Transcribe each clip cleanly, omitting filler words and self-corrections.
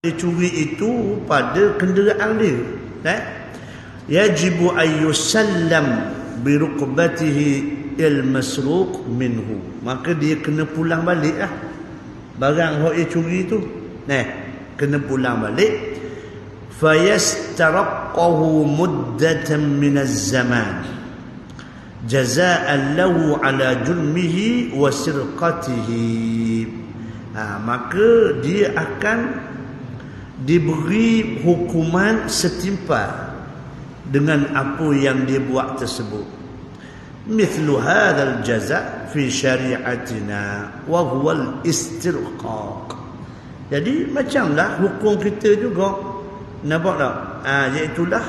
dia curi itu pada kenderaan dia. Yajibu ayyusallam birukbatihi al-masruq minhu. Maka dia kena pulang balik lah barang yang dia curi tu. Kena pulang balik. Fayastaraqqahu muddatan min az-zaman jazaan lahu ala julmihi wa sirqatihi. Maka dia akan diberi hukuman setimpal dengan apa yang dia buat tersebut. Mithlu hadzal jaza' fi syari'atina wa huwa al-istirqaq. Jadi macamlah hukum kita juga. Nampak tak? Iaitulah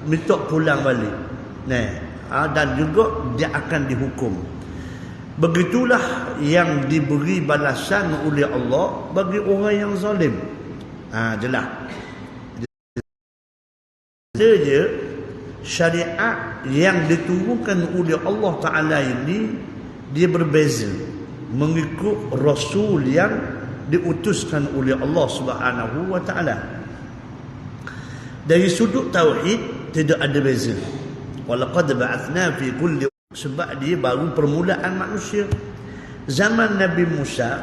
minta pulang balik. Dan juga dia akan dihukum. Begitulah yang diberi balasan oleh Allah bagi orang yang zalim. Jelas. Dia syariat yang diturunkan oleh Allah Ta'ala ini dia berbeza mengikut Rasul yang diutuskan oleh Allah Subhanahu wa Ta'ala. Dari sudut tauhid tidak ada beza. Walaqad ba'athna fi kulli, sebab dia baru permulaan manusia. Zaman Nabi Musa,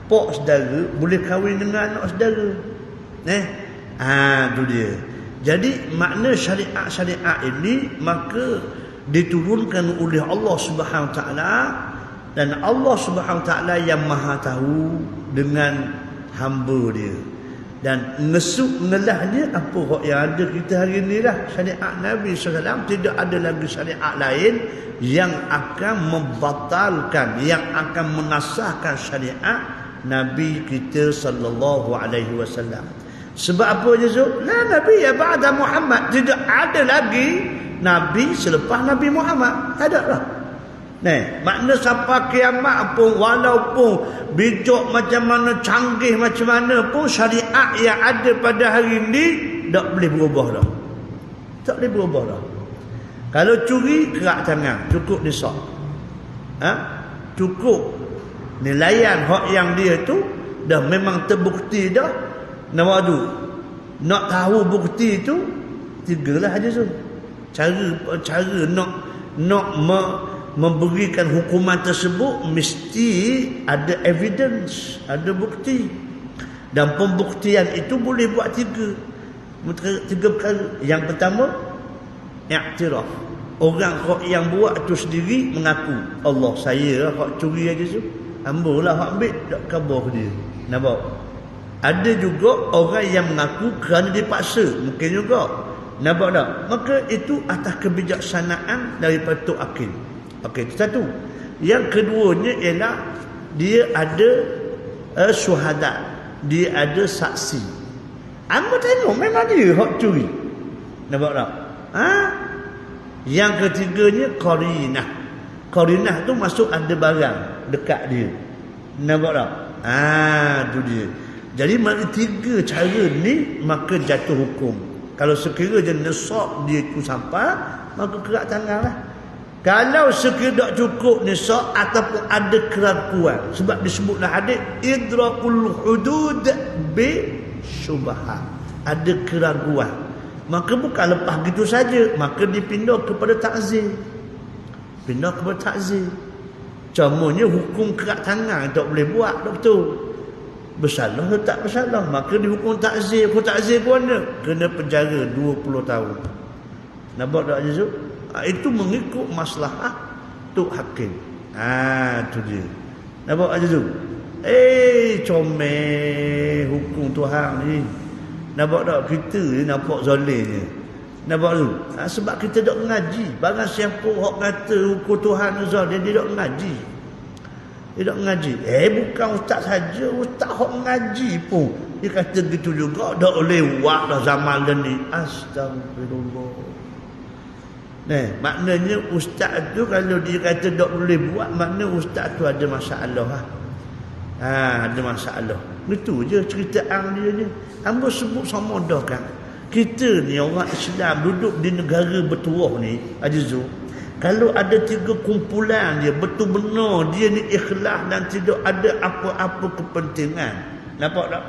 pak saudara boleh kahwin dengan anak saudara. Itu dia. Jadi makna syariat ini maka diturunkan oleh Allah Subhanahu Wa Taala, dan Allah Subhanahu Wa Taala yang Maha tahu dengan hamba dia. Dan ngesuk ngelah dia apa yang ada kita hari ni lah. Syariat Nabi SAW, tidak ada lagi syariat lain yang akan membatalkan, yang akan menasahkan syariat Nabi kita sallallahu alaihi wasallam. Sebab apa je Zul? La Nabi ya ba'da Muhammad. Tidak ada lagi Nabi selepas Nabi Muhammad. Ada lah. Makna sampai kiamat pun, walaupun bijak macam mana, canggih macam mana pun, syariat yang ada pada hari ini tak boleh berubah dah. Tak boleh berubah dah. Kalau curi, kerak tangan, cukup nisab. Cukup nilaian hak yang dia tu dah memang terbukti dah. Nak tahu bukti itu tigalah aja tu. Cara nak memberikan hukuman tersebut mesti ada evidence, ada bukti. Dan pembuktian itu boleh buat tiga perkara. Yang pertama, i'tiraf. Orang yang buat tu sendiri mengaku, Allah, saya hak curi aja tu, hamba lah hak ambil, tak khabar dia. Nampak? Ada juga orang yang mengaku kerana dipaksa, mungkin juga. Nampak tak? Maka itu atas kebijaksanaan daripada Tok Akil. Okey, itu satu. Yang keduanya ialah dia ada syuhada, dia ada saksi. Amba tengok memang dia hak curi. Nampak tak? Yang ketiganya qarinah. Qarinah tu masuk ada barang dekat dia. Nampak tak? Tu dia. Jadi mana tiga cara ni maka jatuh hukum. Kalau sekiranya nisab dia tu sampai, maka kerak tangan lah. Kalau sekiranya cukup nisab ataupun ada keraguan, sebab disebutlah hadis idrakul hudud bi syubhat, ada keraguan, maka bukan lepas gitu saja, maka dipindah kepada takzir. Pindah kepada takzir. Contohnya hukum kerak tangan tak boleh buat doktor. Bersalah atau tak bersalah, maka dihukum takzir. Hukum takzir pun kena penjara 20 tahun. Nampak tak Jezuk? Itu mengikut maslahah Tok Hakim. Itu dia. Nampak Jezuk? Comel hukum Tuhan ni. Nampak tak? Kita ni nampak zalimnya. Nampak tu? Sebab kita tak mengaji. Barang siapa hak kata hukum Tuhan ni zalim, dia tak mengaji. Dia tak mengaji. Bukan ustaz saja, ustaz hak mengaji pun dia kata gitu juga. Dah lewat dah zaman ni. Astagfirullah. Maknanya ustaz tu kalau dia kata tak boleh buat, makna ustaz tu ada masalah. Ada masalah. Itu je cerita dia ni. Hamba sebut sama dah kan. Kita ni orang Islam duduk di negara bertuah ni, Azizul. Kalau ada tiga kumpulan dia betul benar dia ni ikhlas dan tidak ada apa-apa kepentingan. Nampak tak?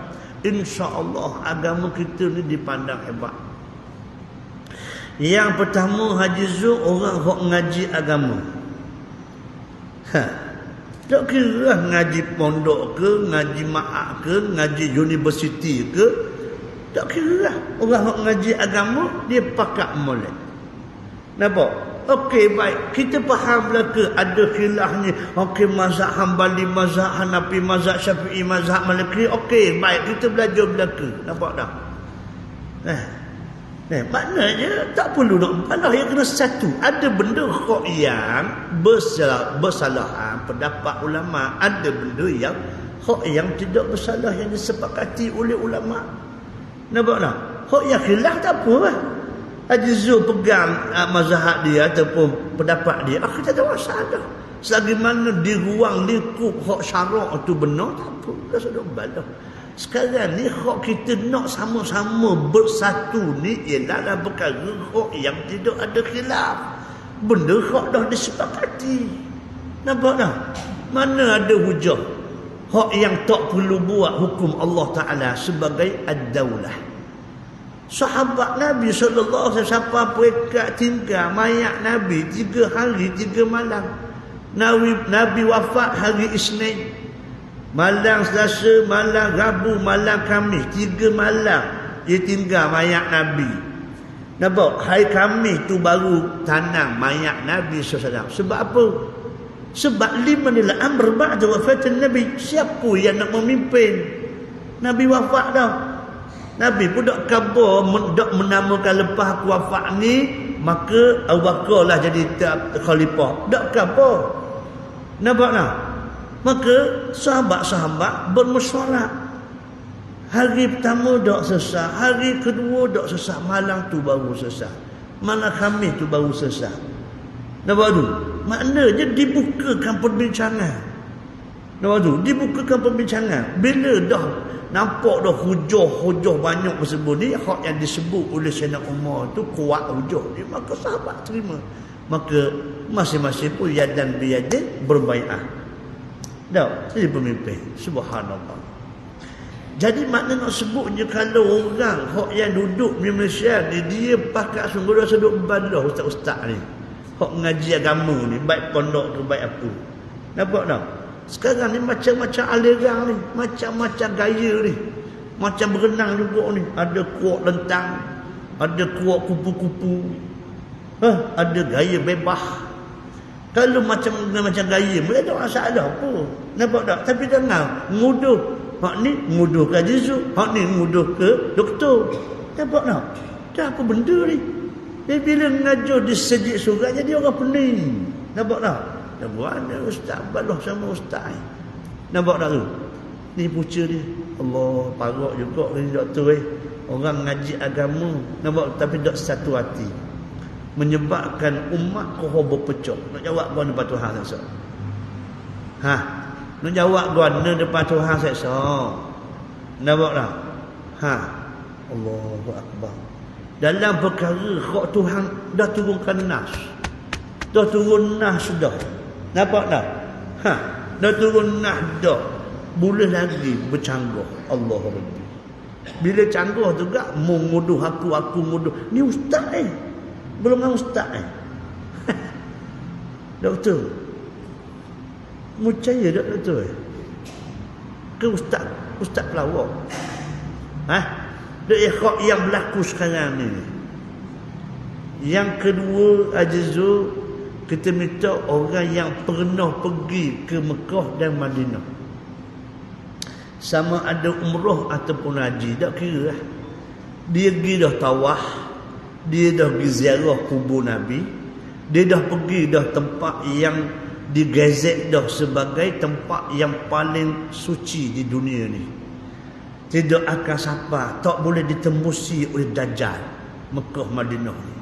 InsyaAllah agama kita ni dipandang hebat. Yang pertama, Haji Zul orang hok ngaji agama. Tak kira ngaji pondok ke, ngaji ma'ak ke, ngaji universiti ke, tak kira orang hok ngaji agama dia pakak molek. Nampak? Okey, baik. Kita faham lah ke ada khilaf ni. Okey, mazhab Hambali, mazhab Hanafi, mazhab Syafi'i, mazhab Maliki. Okey, baik. Kita belajar belaka. Nampak tak? Maknanya tak perlu nak balah, yang kena satu. Ada benda kok yang bersalahan pendapat ulama, ada benda yang kok yang tidak bersalah yang disepakati oleh ulama. Nampak tak? Kok yang khilaf tak apa lah. Haji Zul pegang mazhab dia ataupun pendapat dia, kita tak ada masalah. Selagi mana di ruang lingkup hak syarak tu benar, tak apa. Tak ada balah. Sekarang ni hak kita nak sama-sama bersatu ni ialah dalam perkara hak yang tidak ada khilaf. Benda hak dah disepakati. Nampak tak? Mana ada hujah hak yang tak perlu buat hukum Allah Ta'ala sebagai ad-daulah. Sahabat Nabi SAW siapa perekat tinggal mayat Nabi 3 hari 3 malam. Nabi wafat hari Isnin. Malam Selasa, malam Rabu, malam Khamis, 3 malam dia tinggal mayat Nabi. Nampak? Hari Khamis tu baru tanam mayat Nabi SAW. Sebab apa? Sebab limanil amr ba'da wafatin Nabi. Siapa yang nak memimpin? Nabi wafat dah. Nabi pun tak khabar, tak menamakan lepas aku wafat ni maka Abu Bakar lah jadi khalifah. Tak khabar. Nampak tak? Maka sahabat-sahabat bermesyuarat. Hari pertama tak sesat, hari kedua tak sesat, malam tu baru sesat, malam Khamis tu baru sesat. Nampak tu? Maknanya dibukakan perbincangan. Nampak tu? Dibukakan perbincangan. Bila dah nampak dah hujah banyak tersebut ni, hak yang disebut oleh Sayyidina Umar tu kuat hujah dia, maka sahabat terima. Maka masing-masing pun yadan biyadin berbai'ah. Tak, jadi pemimpin. Subhanallah. Jadi makna nak sebutnya kalau orang hak yang duduk di Malaysia ni, dia pakat sungguh dah seduk balah ustaz-ustaz ni. Hak ngaji agama ni, baik pondok ke baik apa. Nampak tak? Sekarang ni macam-macam aliran ni, macam-macam gaya ni. Macam berenang juga ni. Ada kuat lentang, ada kuat kupu-kupu. Ada gaya bebas. Kalau macam gaya, boleh tak masalah apa. Nampak tak? Tapi jangan nguduh. Hak ni nguduh ke Haji Zul, hak ni nguduh ke doktor. Nampak tak? Dah apa benda ni? Dia bila ngajar di sejik surat jadi orang pening. Nampak tak? Dan mana ustaz balah sama ustaz ni. Nampak tak tu? Ni punca dia. Allah, parok juga ni doktor Orang ngaji agama, nampak, tapi tak satu hati. Menyebabkan umat kau berpecah. Nak jawab gua depan Tuhan seksa. Nak jawab gua depan Tuhan seksa. Nampak tak? Allahu Akbar. Dalam perkara hak Tuhan dah turunkan nas. Dah turun nas dah. Nampak tak? Dah turun nas dah. Boleh lagi bercanggah. Allah Rabbi. Bila canggah juga menguduh aku nguduh. Ni ustaz belum kan ustaz doktor. Percaya tak doktor? Ke ustaz pelawak? Dia ikhak yang berlaku sekarang ni. Yang kedua, Haji Zul, kita minta orang yang pernah pergi ke Mekah dan Madinah, sama ada umrah ataupun haji, tak kira lah. Dia pergi dah tawaf, dia dah pergi ziarah kubur Nabi, dia dah pergi dah tempat yang digazet dah sebagai tempat yang paling suci di dunia ni. Tidak akan sampai, tak boleh ditembusi oleh Dajjal Mekah Madinah ni.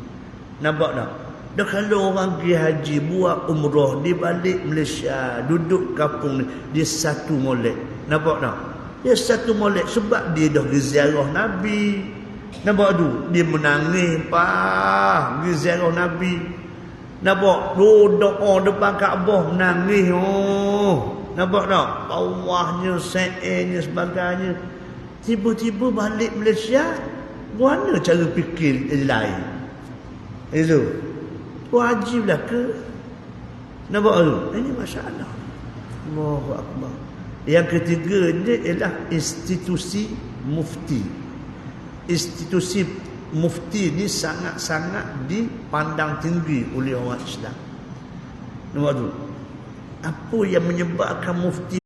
Nampak tak? Dah kalau orang pergi haji, buat umrah, dia balik Malaysia, duduk kampung ni, dia satu molek. Nampak tak? Dia satu molek sebab dia dah pergi ziarah Nabi. Nampak tu? Dia menangis pergi ziarah Nabi. Nampak? Doa depan Kaabah menangis. Nampak tak? Allahnya, Sa'enya, sebagainya. tiba-tiba balik Malaysia, mana cara fikir lain? Itu wajiblah ke? Nampak tu? Ini masalah. Allahu Akbar. Yang ketiga dia ialah institusi mufti. Institusi mufti ni sangat-sangat dipandang tinggi oleh orang Islam. Nampak tu? Apa yang menyebabkan mufti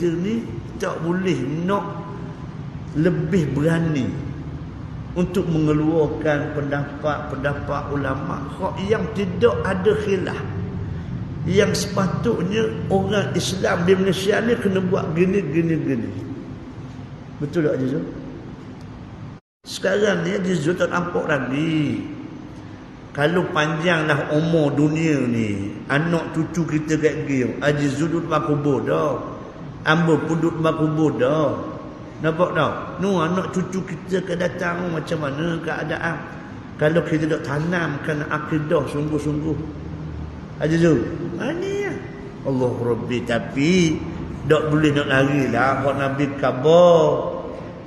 ni tak boleh nak lebih berani untuk mengeluarkan pendapat-pendapat ulama yang tidak ada khilaf, yang sepatutnya orang Islam di Malaysia ni kena buat gini. Betul tak Haji Zul? Sekarang ni Haji Zul tak nampak lagi. Kalau panjanglah umur dunia ni, anak cucu kita kat gil, Haji Zul duduk kubur dah, Ambo pun duduk kubur dah. Nampak tak? Anak cucu kita akan datang macam mana keadaan kalau kita tak tanamkan akidah sungguh-sungguh. Haji Zul, ni ya Allah Rabbi. Tapi tak boleh nak lari lah. Kalau Nabi khabar,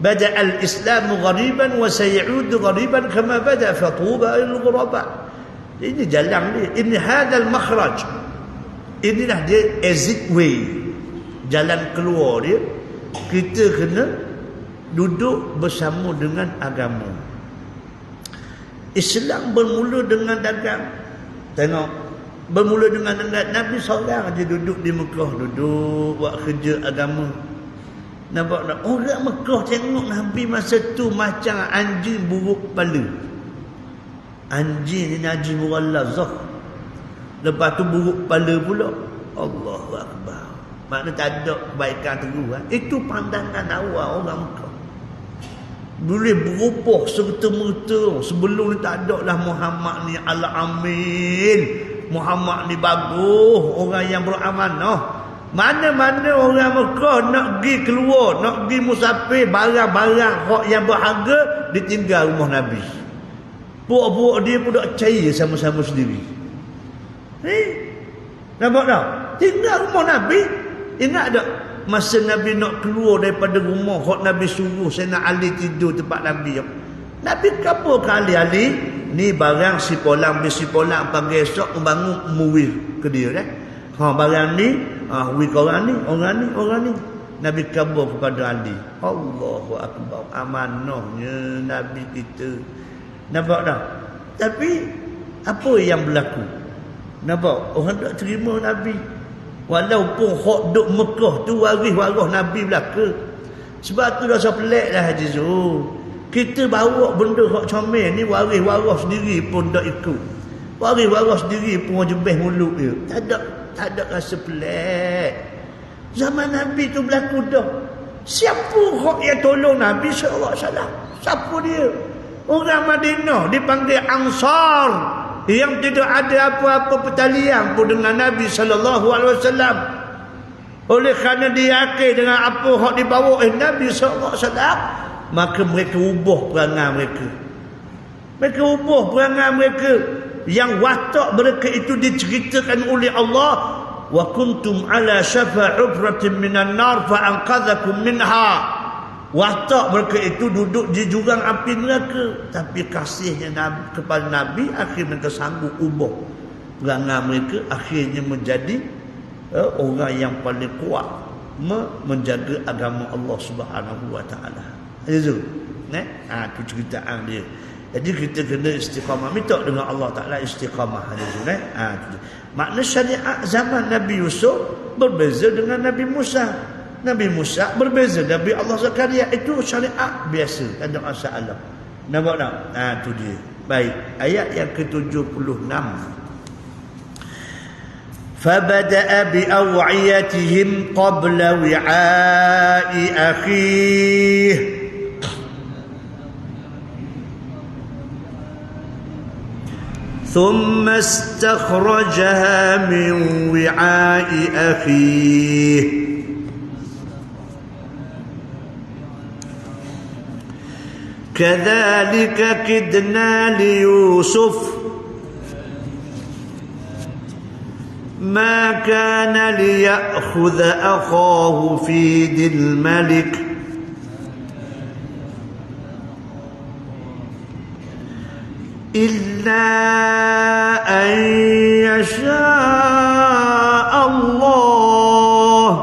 bada al-Islam ghariban wa sayaudu ghariban kama bada fatuba lil-ghuraba. Ini jalan dia. Ini hadal makhraj. Inilah dia exit way. Jalan keluar dia. Kita kena duduk bersama dengan agama. Islam bermula dengan dagang. Tengok, bermula dengan Nabi seorang aja duduk di Mekah, duduk buat kerja agama. Nampak tak? Orang Mekah tengok Nabi masa tu macam anjing buruk kepala. Anjing ni najis mughalazah. Lepas tu buruk kepala pula. Allahu Akbar. Maknanya tak ada kebaikan terus. Itu pandangan awal orang Mekah. Boleh berubah serta-merta. Sebelum ni tak ada lah Muhammad ni al-amin, Muhammad ni bagus, orang yang beramanah. Mana-mana orang Mekah nak pergi keluar, nak pergi musafir, barang-barang yang berharga ditinggal rumah Nabi. Puak-puak dia pun tak percaya sama-sama sendiri. Nampak tak? Tinggal rumah Nabi. Ingat tak masa Nabi nak keluar daripada rumah, Nabi suruh Sayyidina Ali tidur tempat Nabi. Nabi apa kali Ali? Ni barang si polang pagi esok membangun muwir ke dia barang ni wi orang ni. Nabi khabar kepada Ali. Allahu Akbar. Amanahnya Nabi kita. Nampak tak? Tapi apa yang berlaku? Nampak? Orang tak terima Nabi. Walaupun hak duk Mekah tu waris Nabi belaka. Sebab tu rasa pelik lah Haji Zul. Kita bawa benda hak comel ni, waris sendiri pun tak ikut. Waris sendiri pun jebeh mulut dia. Tak ada rasa pelik. Zaman Nabi tu berlaku dah. Siapa hak yang tolong Nabi sallallahu alaihi wasallam? Siapa dia? Orang Madinah dipanggil Ansar, yang tidak ada apa-apa pertalian pun dengan Nabi sallallahu alaihi wasallam. Oleh kerana dia yakin dengan apa hak dibawa Nabi sallallahu alaihi wasallam, maka mereka ubah perangai mereka. Mereka ubah perangai mereka. Yang watak mereka itu diceritakan oleh Allah, wa kuntum ala syafa ufratin minan nar fa anqadhakum minha. Watak mereka itu duduk di jurang api neraka, tapi kasihnya Nabi, kepada Nabi, akhirnya mereka sanggup ubah perangai mereka, akhirnya menjadi orang yang paling kuat menjaga agama Allah Subhanahu wa taala. Itu tu ceritaan dia. Jadi kita kena istiqamah, minta dengan Allah Taala istiqamah itu makna syariat zaman Nabi Yusuf berbeza dengan Nabi Musa. Nabi Musa berbeza Nabi Allah Zakaria. Itu syariat biasa, tak ada masalah. Nampak tak? Tu dia. Baik, ayat yang ke-76. Fabada'a bi'aw'iyatihim qabla wi'a'i akhih. ثم استخرجها من وعاء أخيه كذلك كدنا ليوسف ما كان ليأخذ أخاه في دي الملك illa an yasha Allah.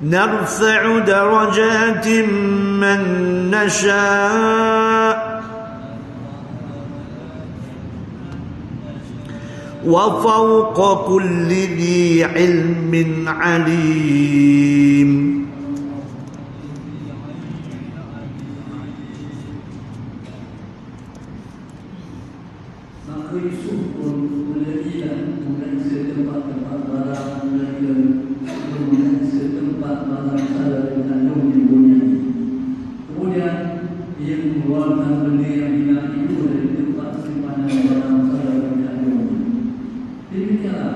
Narfa'u darajatin man nasha' wa fawqa kulli dhi ilmin alim. Maka Yusuf pun melihat bukan setempat-tempat barang mereka, bukan setempat barang salah dengan ibunya. Kemudian ia mengeluarkan benda yang hilang itu dari tempat simpanan barang salah dengan ibunya. Demikianlah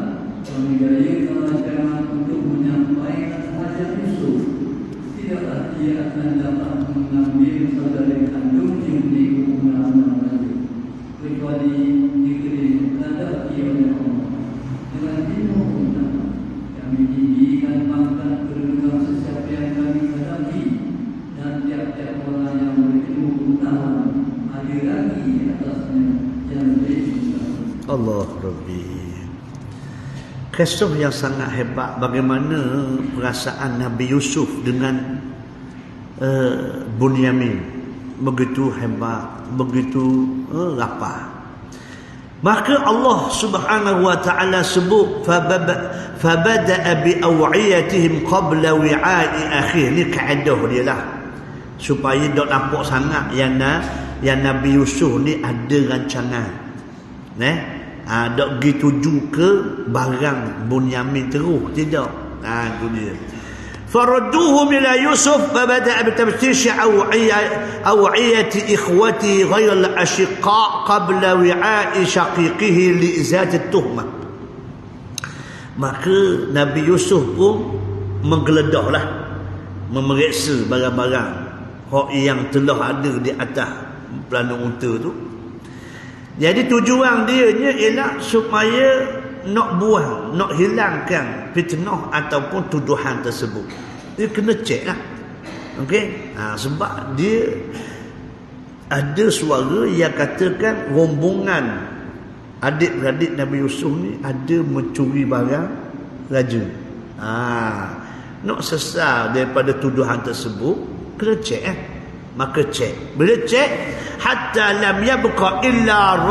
menggaya kelancaran untuk menyampaikan hajat Yusuf. Tidaklah ia akan dapat mengambil saudara kandungnya di rumah lagi, kecuali dikelilingi oleh Allah. Dengan ilmu utama kami tinggikan pangkat kedudukan sesiapa yang kami kehendaki, dan tiap-tiap orang yang berilmu utama ada lagi di atasnya yang lebih utama. Allah Rabbi. Kisah yang sangat hebat bagaimana perasaan Nabi Yusuf dengan Bunyamin. Begitu hebat, begitu lapar. Maka Allah Subhanahu wa taala sebut fabada'a bi aw'iyatihim qabla wi'a'i akhih. Ni kaedah dia lah, supaya dok nampak sangat yang Nabi Yusuf ni ada rancangan. Dok pergi tuju ke barang Bunyamin terus, tidak. Itu dia. فردوهم إلى يوسف فبدأ بتفتيش أوعية إخوته غير الأشقاء قبل وعاء شقيقه لإزالة التهمة. Maka Nabi Yusuf pun menggeledahlah, memeriksa barang-barang yang telah ada di atas pelana unta tu. Jadi tujuan dia ialah supaya nak buang, nak hilangkan fitnah ataupun tuduhan tersebut. Dia kena cek lah. Okey? Sebab dia ada suara yang katakan rombongan adik-beradik Nabi Yusuf ni ada mencuri barang raja. Nak sesal daripada tuduhan tersebut, kena cek Maka cek. Bila cek, hatta lam yabqa illa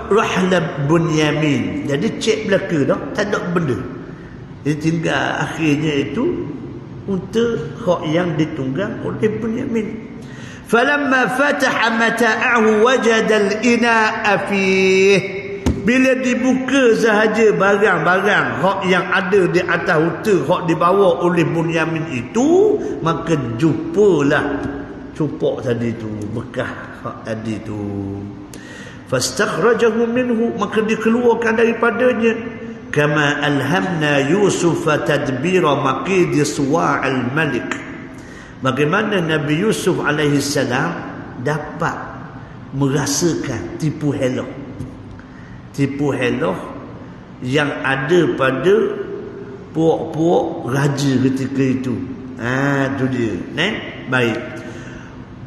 rahla Bunyamin. Jadi cek belaka dah, tak ada benda. Jadi tinggal akhirnya itu unta hak yang ditunggang oleh Bunyamin. Falamma fataha mata'ahu wajada al-ina'a fih. Bila dibuka sahaja barang-barang hak yang ada di atas unta, hak dibawa oleh Bunyamin itu, maka jumpalah cupok tadi tu, bekas hak tadi tu. Fastakhrajahu minhu, maka dikeluarkan daripadanya. Kama alhamna Yusuf tadbira maqid suwa'al malik. Bagaimana Nabi Yusuf alaihi salam dapat merasakan tipu helah yang ada pada puak-puak raja ketika itu. Itu dia. Baik.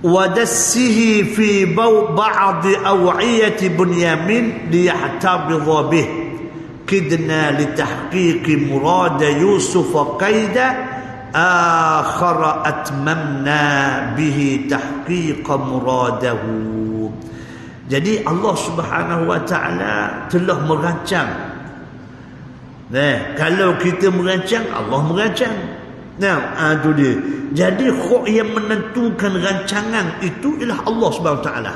Wadassihi fi ba'd aw'iyati Bunyamin liyahtabidha bih kidna litahqiqi murad Yusuf qaida akhar atmamna bihi tahqiqa muradahu. Jadi Allah Subhanahu wa taala telah merancang. Kalau kita merancang, Allah merancang. Itu dia. Jadi hak yang menentukan rancangan itu ialah Allah Subhanahu wa taala.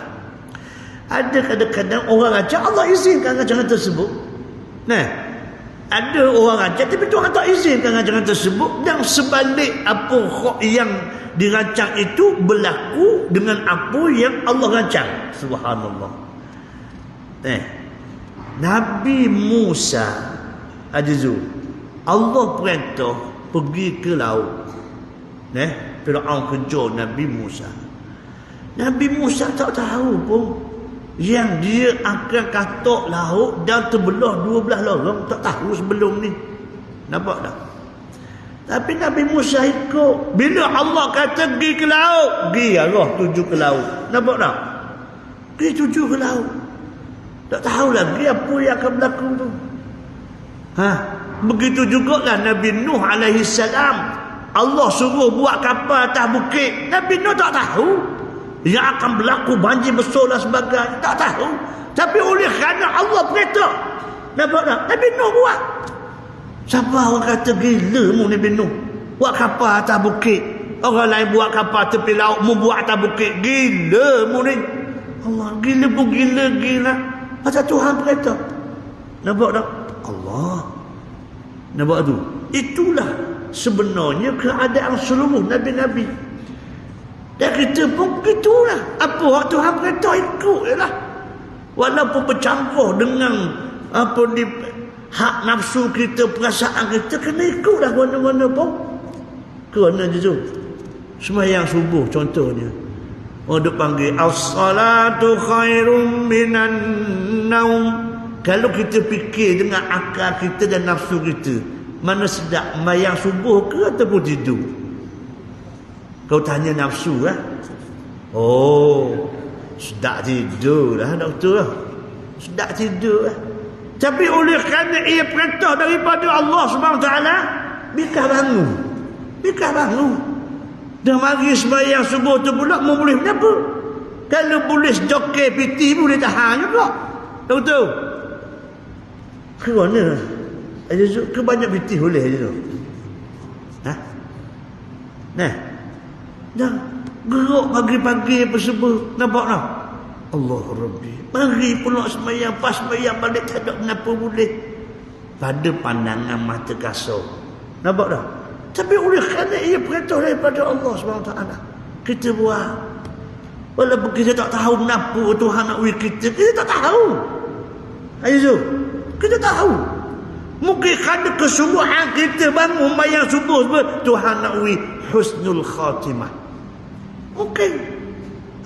Ada kadang-kadang orang rancang, Allah izinkan rancangan tersebut. Ada orang rancang tapi Tuhan tak izinkan rancangan tersebut, dan sebalik apa hak yang dirancang itu berlaku dengan apa yang Allah rancang. Subhanallah. Nabi Musa Azizul, Allah perintah pergi ke laut. Firaun kejar Nabi Musa. Nabi Musa tak tahu pun yang dia akan katok laut dan terbelah 12 lorong. Tak tahu sebelum ni. Nampak tak? Tapi Nabi Musa ikut. Bila Allah kata pergi ke laut, pergi arah tuju ke laut. Nampak tak? Pergi tuju ke laut. Tak tahu lagi apa yang akan berlaku tu. Begitu jugalah Nabi Nuh alaihi salam. Allah suruh buat kapal atas bukit. Nabi Nuh tak tahu yang akan berlaku banjir besar dan sebagainya. Tak tahu. Tapi oleh kerana Allah perintah, nampak tak? Nabi Nuh buat. Siapa orang kata gila mu Nabi Nuh buat kapal atas bukit? Orang lain buat kapal tepi laut, mu buat atas bukit. Gila mu ni. Allah, gila pun gila. Macam Tuhan perintah. Nampak tak? Allah. Nampak tu? Itulah sebenarnya keadaan seluruh Nabi-Nabi. Dan kita pun begitulah. Apa hak Tuhan perintah ikut je lah. Walaupun bercampur dengan apa di hak nafsu kita, perasaan kita, kena ikutlah mana-mana pun. Kerana je tu. Sembahyang subuh contohnya. Orang duk panggil as-salatu khairum minan naum. Kalau kita fikir dengan akal kita dan nafsu kita, mana sedap sembahyang subuh ke ataupun tidur? Kau tanya nafsu lah. Oh, sedap tidur lah doktor lah. Sedap tidur lah. Tapi oleh kerana ia perintah daripada Allah SWT, bikah bangun. Bikah bangun. Dah mari sembahyang subuh tu pula mau boleh kenapa? Kalau boleh joket piti boleh tahan juga. Doktor. Kerana ada ke banyak piti boleh je tu. Nah. Dah gerak pagi-pagi apa sebab nampak tak? Allah Rabbi. Mari pula sembahyang, pas sembahyang balik tak ada kenapa boleh. Pada pandangan mata kasar. Nampak tak? Tapi oleh kerana ia perintah daripada Allah SWT, kita buat. Walaupun kita tak tahu kenapa Tuhan nak beri kita tak tahu. Ayo, kita tahu. Mungkin kerana kesungguhan kita bangun sembahyang subuh sebab Tuhan nak beri husnul khatimah. Mungkin.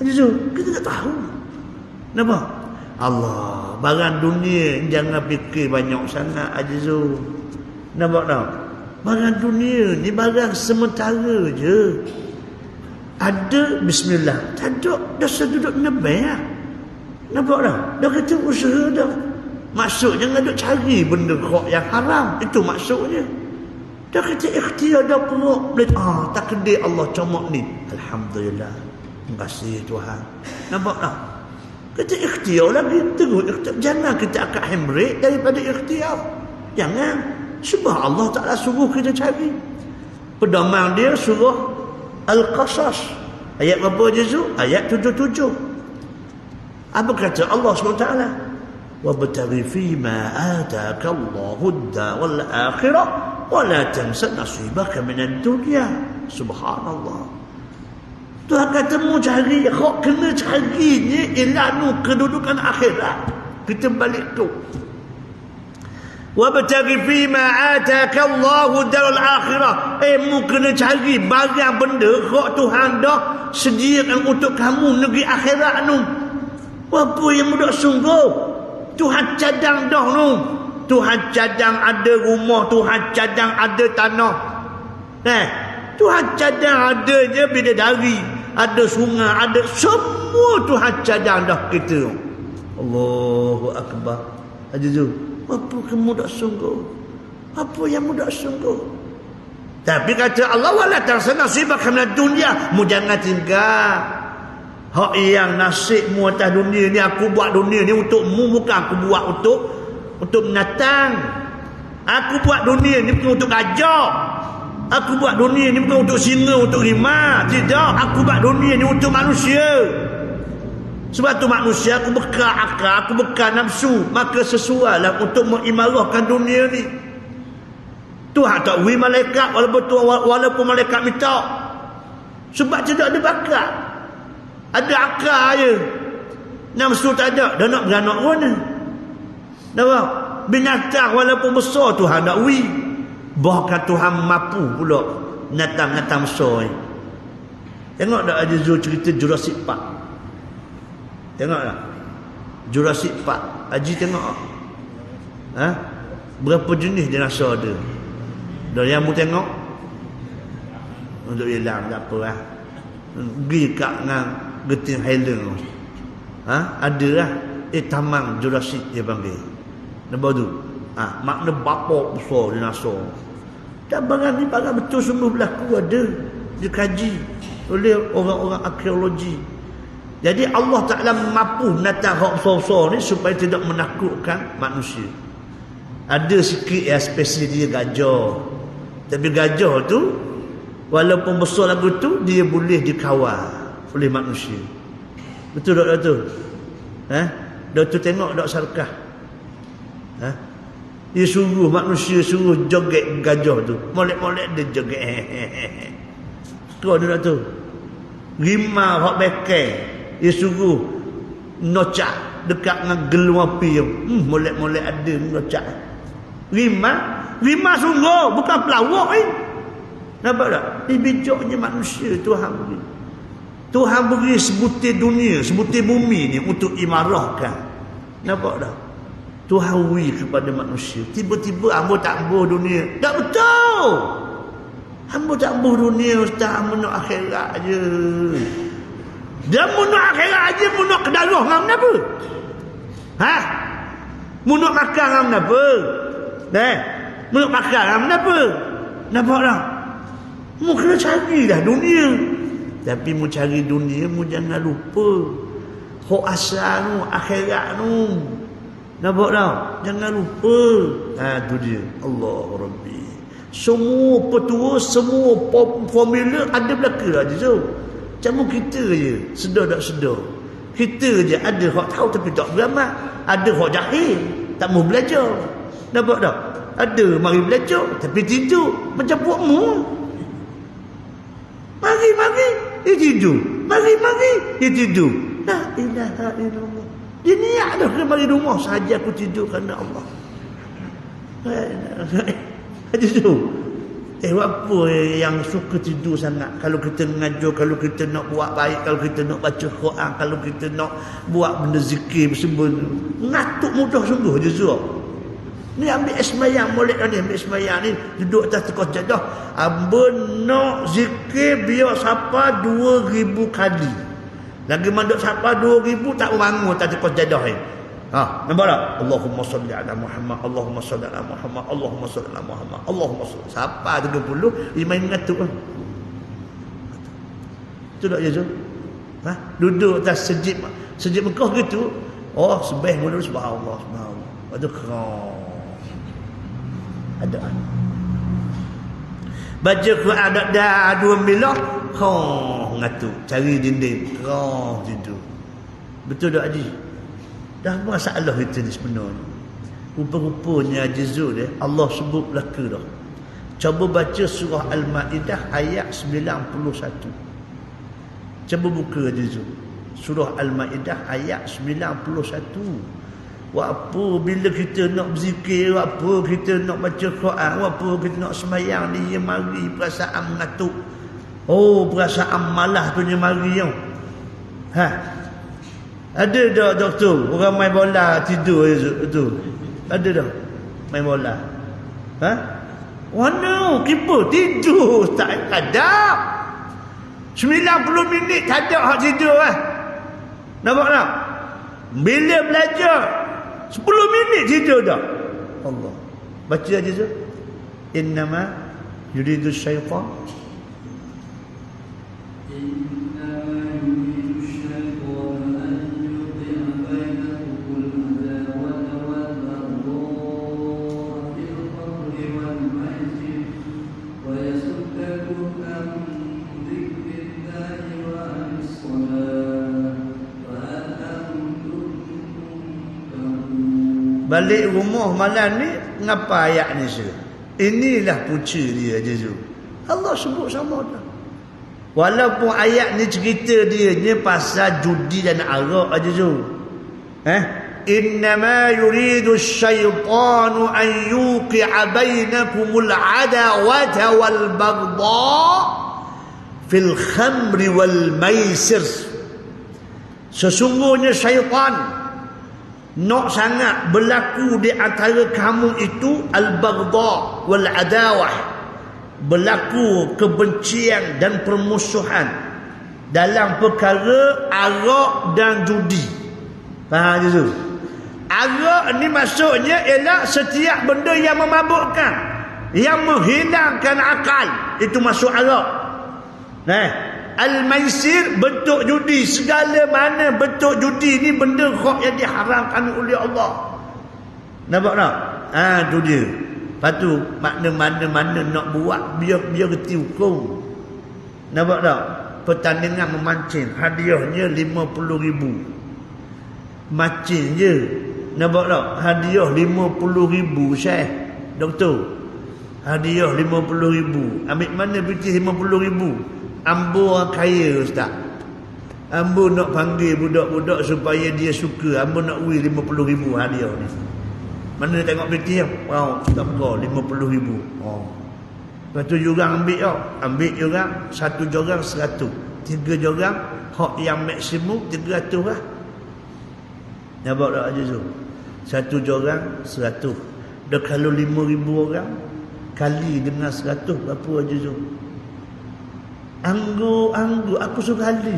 Ayo, kita tak tahu. Nampak? Allah, barang dunia jangan fikir banyak sangat aja. Nampak tak? Barang dunia ni barang sementara je. Ada bismillah, tak ada dah seduduk nebah. Nampak tak? Dah kata usaha dah. Maksud jangan duk cari benda kok yang haram. Itu maksudnya. Dah kata ikhtiar dah perut. Takdir Allah comot ni. Alhamdulillah. Terima kasih Tuhan. Nampak tak? Kata ikhtiar lagi. Terus ikhtiar. Jangan kita akan handbrake daripada ikhtiar. Jangan. Sebab Allah Ta'ala suruh kita cari. Pedoman dia surah Al-Qasas. Ayat berapa je tu? Ayat 77. Apa kata Allah SWT? وَابْتَغِ فِيمَا آتَاكَ اللَّهُ الدَّارَ الْآخِرَةَ وَلَا تَنْسَ نَصِيبَكَ مِنَ الدُّنْيَا. Subhanallah. Tuhan kata mu cari, kau kena cari ni ilanu kedudukan akhirat. Kita balik tu. وَابْتَغِ فِيمَا آتَاكَ اللَّهُ الدَّارَ الْآخِرَةَ. Mu kena cari barang benda kau Tuhan dah sediakan untuk kamu negeri akhirat nu. Apa yang mudah sungguh? Tuhan cadang dah nu. Tuhan cadang ada rumah, Tuhan cadang ada tanah. Tuhan cadang ada je bidadari, ada sungai, ada semua Tuhan cadang dah kita. Allahu Akbar. Aja tu. Apa kamu dah sungguh? Apa yang mudah sungguh? Tapi kata Allah, wala tansa nasibaka minad dunya. Mu jangan tinggal hak yang nasibmu atas dunia ni. Aku buat dunia ni untukmu, bukan aku buat untuk binatang. Aku buat dunia ni bukan untuk gajah. Aku buat dunia ni bukan untuk singa, untuk rimau. Tidak, aku buat dunia ni untuk manusia. Sebab tu manusia aku bekal akal, aku bekal nafsu. Maka sesuailah untuk mengimarahkan dunia ni. Tuhan tak beri malaikat walaupun malaikat minta. Sebab tidak ada bakat. Ada akal je. Nafsu tak ada. Dah nak beranak mana? Nampak? Binatang walaupun besar Tuhan nak beri. Bahkan Tuhan mampu pula binatang-binatang besar ni. Tengok tak ada Zul cerita Jurassic Park? Tengok tak? Jurassic Park. Haji tengok tak? Berapa jenis dinosaur ada? Dan yang mu tengok? untuk hilang tak apa lah. Pergi kat dengan Genting Highland. Ada lah Taman Jurassic dia panggil. Nampak tu? Makna bapa besar dinosaur. Dan barang ni barang betul sungguh berlaku ada. Dikaji oleh orang-orang arkeologi. Jadi Allah Ta'ala mampu menatang hak besar-besar ni supaya tidak menakutkan manusia. Ada sikit spesies dia gajah. Tapi gajah tu walaupun besar lagu tu dia boleh dikawal oleh manusia. Betul tak Datuk? Datuk tengok tak Sarkah? Dia suruh manusia suruh joget gajah tu. Molek-molek dia joget. Tu ada Datuk. Rimau hak bekai dia suruh nocak dekat dengan gelung api tu. Molek-molek ada nocak. Rimau sungguh bukan pelawak ni. Nampak tak? Ini bijaknya manusia Tuhan beri. Tuhan beri sebutir dunia, sebutir bumi ni untuk imarahkan. Nampak tak? Tuhan beri kepada manusia. Tiba-tiba hamba tak ambuh dunia. Tak betul. Hamba tak ambuh dunia, Ustaz. Hamba nak akhirat je. Dia nak akhirat je, nak ke darah ngam kenapa? Nak makan ngam kenapa? Nak makan ngam kenapa? Nampak tak? Mu kena carilah dunia. Tapi mu cari dunia, mu jangan lupa hak asal tu, akhirat tu. Nampak tak? Jangan lupa. Tu dia. Allah Rabbi. Semua petua, semua formula ada belaka lah je. Macam kita je, sedar tak sedar. Kita je ada hak tahu tapi tak beramal. Ada hak jahil, tak mau belajar. Nampak tak? Ada mari belajar tapi tidur macam puakmu. Mari dia tidur. Mari dia tidur. La ilaha illallah. Dia niat dah kena mari rumah sahaja aku tidur kerana Allah. Ada tu. Apa yang suka tidur sangat? Kalau kita mengajar, kalau kita nak buat baik, kalau kita nak baca Quran, kalau kita nak buat benda zikir bersembun, ngatuk mudah sungguh je Zul. Ni ambil semayang molek ni, ambil semayang ni duduk atas tekos jadah. Amba nak zikir biar sapa 2000 kali. Lagi manduk sapa 2000 tak bangun atas tekos jadah ni. Nampak tak? Allahumma salli ala Muhammad, Allahumma salli ala Muhammad, Allahumma salli ala Muhammad, Allahumma salli. Sapa 30 imam ngatuk lah. Betul tak ya Zul? Duduk atas sejid Mekah gitu. Sebeh mula subhanallah, subhanallah. Aduh kau. Ada. Baca Quran dah 2 milah, ngatuk, cari dinding, tidur. Betul tak Haji? Dah masalah itu ni sebenarnya. Rupa-rupanya Haji Zul Allah sebut belaka dah. Cuba baca surah Al-Ma'idah ayat 91. Cuba buka Haji Zul. Surah Al-Ma'idah ayat 91. Apa bila kita nak berzikir, apa kita nak baca Quran, apa kita nak semayang, dia mari perasaan mengatuk. Perasaan malah tu dia mari tau. Ada tak doktor orang main bola tidur tu? Ada tak main bola? Mana keeper tidur tak ada. 90 minit tak ada hak tidur Nampak tak? Bila belajar 10 minit tidur dah. Allah. Baca aja tu. Innama yuridu syaitan. Innama yuridu syaitan an yuqi'a bainakumul adawata wal baghdha fil khamri wal maisir wa yasuddakum an dzikrillahi wa anis shalah. Balik rumah malam ni, ngapa ayat ni sila? Inilah punca dia je Zul. Allah sebut sama dah. Walaupun ayat ni cerita dia ni pasal judi dan arak aja Zul. Innama yuridu syaitanu an yuqi'a bainakumul adawata wal baghdha fil khamri wal maisir. Sesungguhnya syaitan nak sangat berlaku di antara kamu itu al-baghdha wal adawah, berlaku kebencian dan permusuhan dalam perkara arak dan judi. Faham je tu? Arak ni maksudnya ialah setiap benda yang memabukkan, yang menghilangkan akal, itu masuk arak. Al-maisir bentuk judi, segala mana bentuk judi ni benda yang diharamkan oleh Allah. Nampak tak? Tu dia. Lepas tu mana-mana nak buat biar reti hukum. Nampak tak? Pertandingan memancing, hadiahnya 50,000. Mancing je. Nampak tak? Hadiah 50,000, Syekh. Doktor. Hadiah 50,000. Ambil mana piti 50,000? Ambo orang kaya, Ustaz. Ambo nak panggil budak-budak supaya dia suka. Ambo nak beri 50,000 hadiah ni. Mana tengok piti yang? Wow, tak kau 50,000. Lepas tu jurang ambil tau. Ambil jurang, satu jurang 100. 3 jurang, hak yang maksimum 300 lah. Nampak tak aja tu? Satu jurang 100. Dah kalau 5,000 orang, kali dengan 100, berapa aja tu? Anggur, aku suruh kali.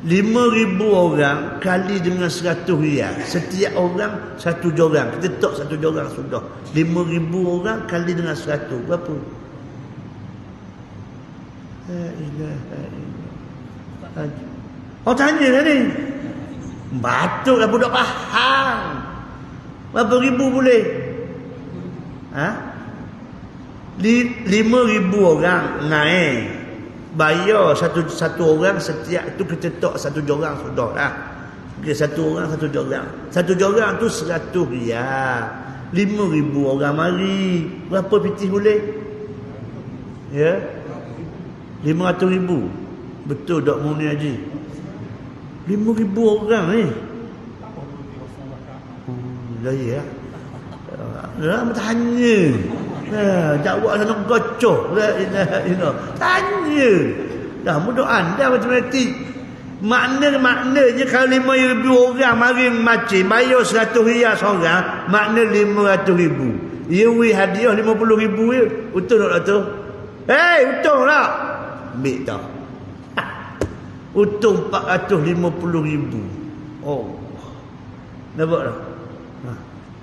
5,000 orang kali dengan 100 riyal. Setiap orang satu jorang. Kita tok satu jorang sudah. 5,000 orang kali dengan 100. Berapa? La ilaha illallah. Oh, tanya lah ni. Batuklah budak faham. Berapa ribu boleh? 5,000 orang naik. Bayar satu orang setiap itu kita tok satu jorang sudah lah. Okay, satu orang satu jorang. Satu jorang tu 100 riyal. 5,000 orang mari. Berapa pitih boleh? Ya? 500,000. Betul tak Muni Haji? 5,000 orang ni. Ya. Tanya. Jawab sana gocoh. Tanya. Dah mudah anda matematik. Maknanya kalau 5,000 orang mari macam bayar 100 riyal seorang, makna 500,000. Ya hadiah 50,000 ya. Betul tak tu? Betul tak? Ambil tak? Untung 450,000. Nampak tak?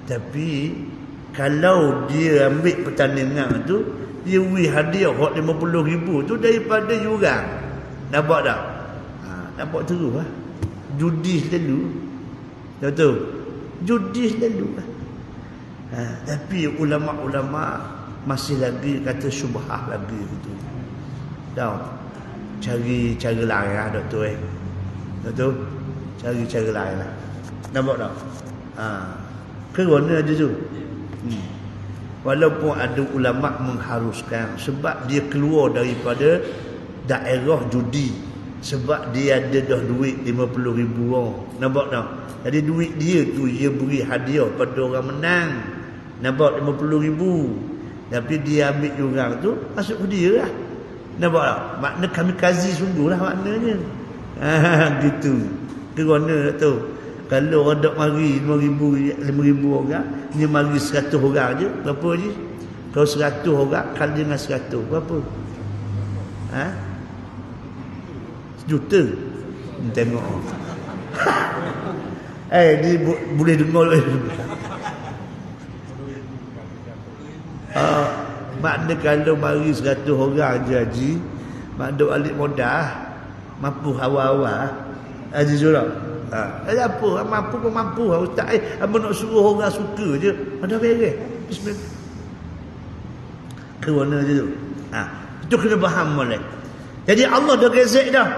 Tapi kalau dia ambil pertandingan tu, dia beri hadiah 50,000 tu daripada jurang. Nampak tak? Nampak terus lah. Judi selalu. Betul? Judi selalu lah. Tapi ulama-ulama masih lagi kata syubhah lagi gitu. Tahu? Cari cara lain lah, doktor Doktor? Cari cara lain lah. Nampak tak? Kerana je tu. Walaupun ada ulama mengharuskan sebab dia keluar daripada daerah judi, sebab dia ada dah duit 50,000 orang. Nampak tak? Jadi duit dia tu dia beri hadiah pada orang menang. Nampak 50,000. Tapi dia ambil jurang tu masuk ke dia lah. Nampak tak? Makna kami kazi sungguh lah maknanya. Gitu. Kerana tu kalau orang dok mari 5,000 orang, dia mari 100 orang je, berapa je? Kalau 100 orang kali dengan 100, berapa? Sejuta. Tengok. Dia boleh dengar. Makna kalau mari 100 orang je haji, makna alik modal, mampu awal-awal. Haji Surah. Apa? Mampu pun mampu. Ustaz, apa nak suruh orang suka je. Ada beres. Bismillah. Kerana je tu. Itu kena faham boleh. Jadi Allah dah gezek dah.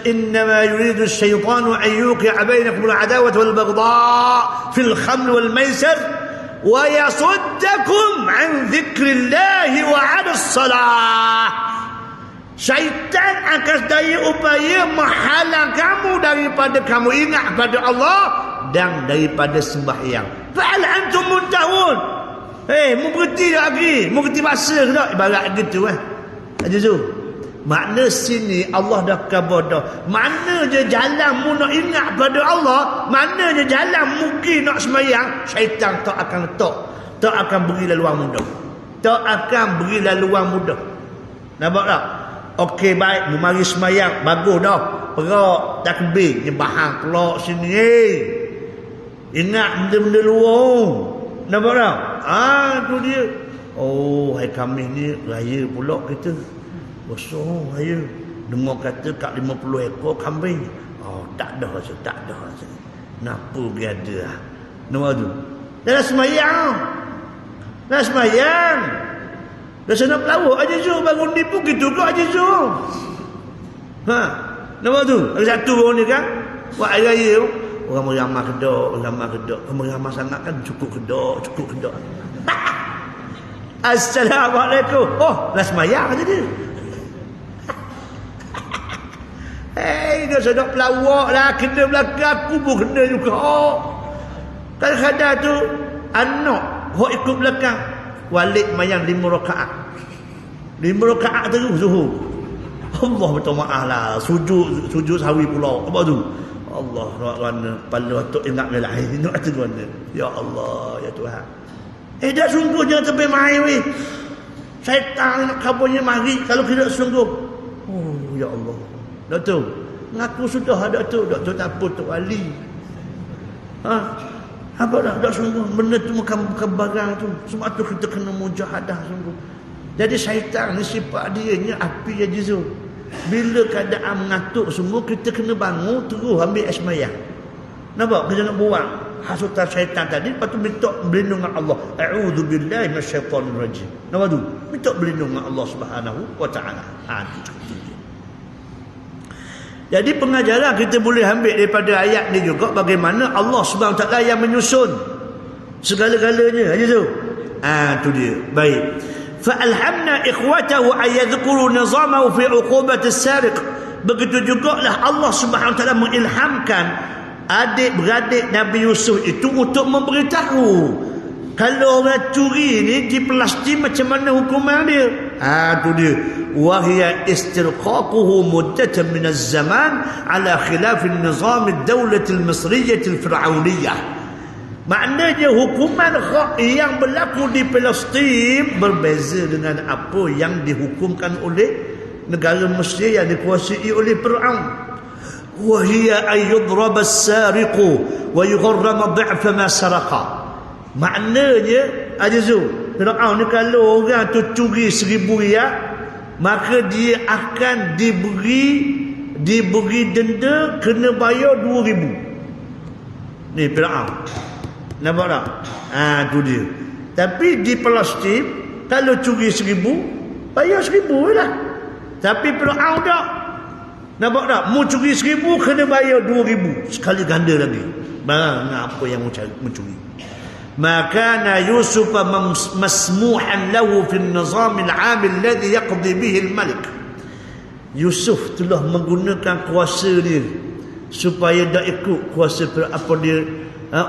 إنما يريد الشيطان أن يوقع بينكم العداوة والبغضاء في الخمر والميسر ويصدكم عن ذكر الله وعن الصلاة. Syaitan akan daya upaya menghalang kamu daripada kamu ingat pada Allah dan daripada sembahyang. Fa'al antum muntahun. Mengerti lagi, mengerti bahasa ke tak? Ibarat gitu Aja tu. Makna sini Allah dah khabar dah. Mana je jalan mu nak ingat pada Allah, mana je jalan mungkin nak sembahyang, syaitan tak akan letak. tak akan beri laluan mudah. Tak akan beri laluan mudah. Nampak tak? Okey, baik, mari semayang, bagus dah. Perak takbir, nyembahang keluar sini. Ingat benda-benda luar. Nampak tak? Tu dia. Oh, hari Khamis ni raya pula kita. Besar raya. Dengar kata kat 50 ekor kambing. Oh, tak ada rasa, tak ada rasa. Napa dia ada? Nampak tu? Dah semayang. Dah semayang. Dah sana pelawak aja Zul. Bangun ni pun gitu ke aja Zul. Nampak tu? Ada satu orang ni kan. Buat hari raya tu. Orang meramah kedok. Meramah sangat kan cukup kedok. Assalamualaikum. Oh, dah semayang aja dia. Kau sedap pelawak lah. Kena belakang aku pun kena juga. Kadang-kadang tu anak hok ikut belakang walik mayang 5 rakaat. 5 rakaat terus zuhur. Allah minta maaf lah. Sujud sawi pula. Apa tu? Allah mana pala tok ingat lain. Nak tu mana? Ya Allah, ya Tuhan. Dah sungguh jangan sampai main weh. Syaitan nak kabarnya mari kalau tidak sungguh. Oh ya Allah. Datuk, ngaku sudah ada tu. Datuk tak apa tu wali. Apa dah sungguh benda tu bukan barang tu. Semua tu kita kena mujahadah sungguh. Jadi syaitan ni sifat dia ni api aja tu. Bila keadaan mengatuk semua kita kena bangun terus ambil asmayah. Nampak kita nak buang hasutan syaitan tadi, lepas tu minta berlindung dengan Allah. A'udzubillahi minasyaitonir rajim. Nampak tu? Minta berlindung dengan Allah Subhanahu wa taala. Jadi pengajaran kita boleh ambil daripada ayat ni juga bagaimana Allah Subhanahu wa taala yang menyusun segala-galanya. Aja tu. Tu dia. Baik. فَأَلْهَمْنَا إِخْوَتَهُ أَنْ يَذْكُرُوا نِظَامَهُ فِي عُقُوبَةِ السَّارِقِ. Begitu juga lah Allah Subhanahu wa taala mengilhamkan adik-beradik Nabi Yusuf itu untuk memberitahu kalau orang curi ni di Palestin macam mana hukuman dia. Tu dia. وَهِيَ إِسْتِرْقَاقُهُ مُدَّةً مِنَ الزَّمَانِ عَلَى خِلَافِ النِّظَامِ الدَّوْلَةِ الْمِصْرِيَّةِ الْفِرْعَوْنِيَّةِ. Maknanya hukuman hak yang berlaku di Palestin berbeza dengan apa yang dihukumkan oleh negara Mesir yang dikuasai oleh Fir'aun. Wahia ayyudrab as-sariqu wa yugharram dha'fa ma saraqa. Maknanya ajazu Fir'aun ni kalau orang tu curi 1000 riyal, maka dia akan diberi denda kena bayar 2000. Ni Fir'aun. Nampak tak? Tu dia. Tapi di Palestin kalau curi 1000 bayar 1000 lah. Tapi Fir'aun tak. Nampak tak? Mu curi 1000 kena bayar 2000. Sekali ganda lagi. Barang apa yang mencuri. Maka Yusuf masmuhan lahu fi an-nizam al-'am alladhi yaqdi bihi al-malik. Yusuf telah menggunakan kuasa dia supaya dak ikut kuasa apa dia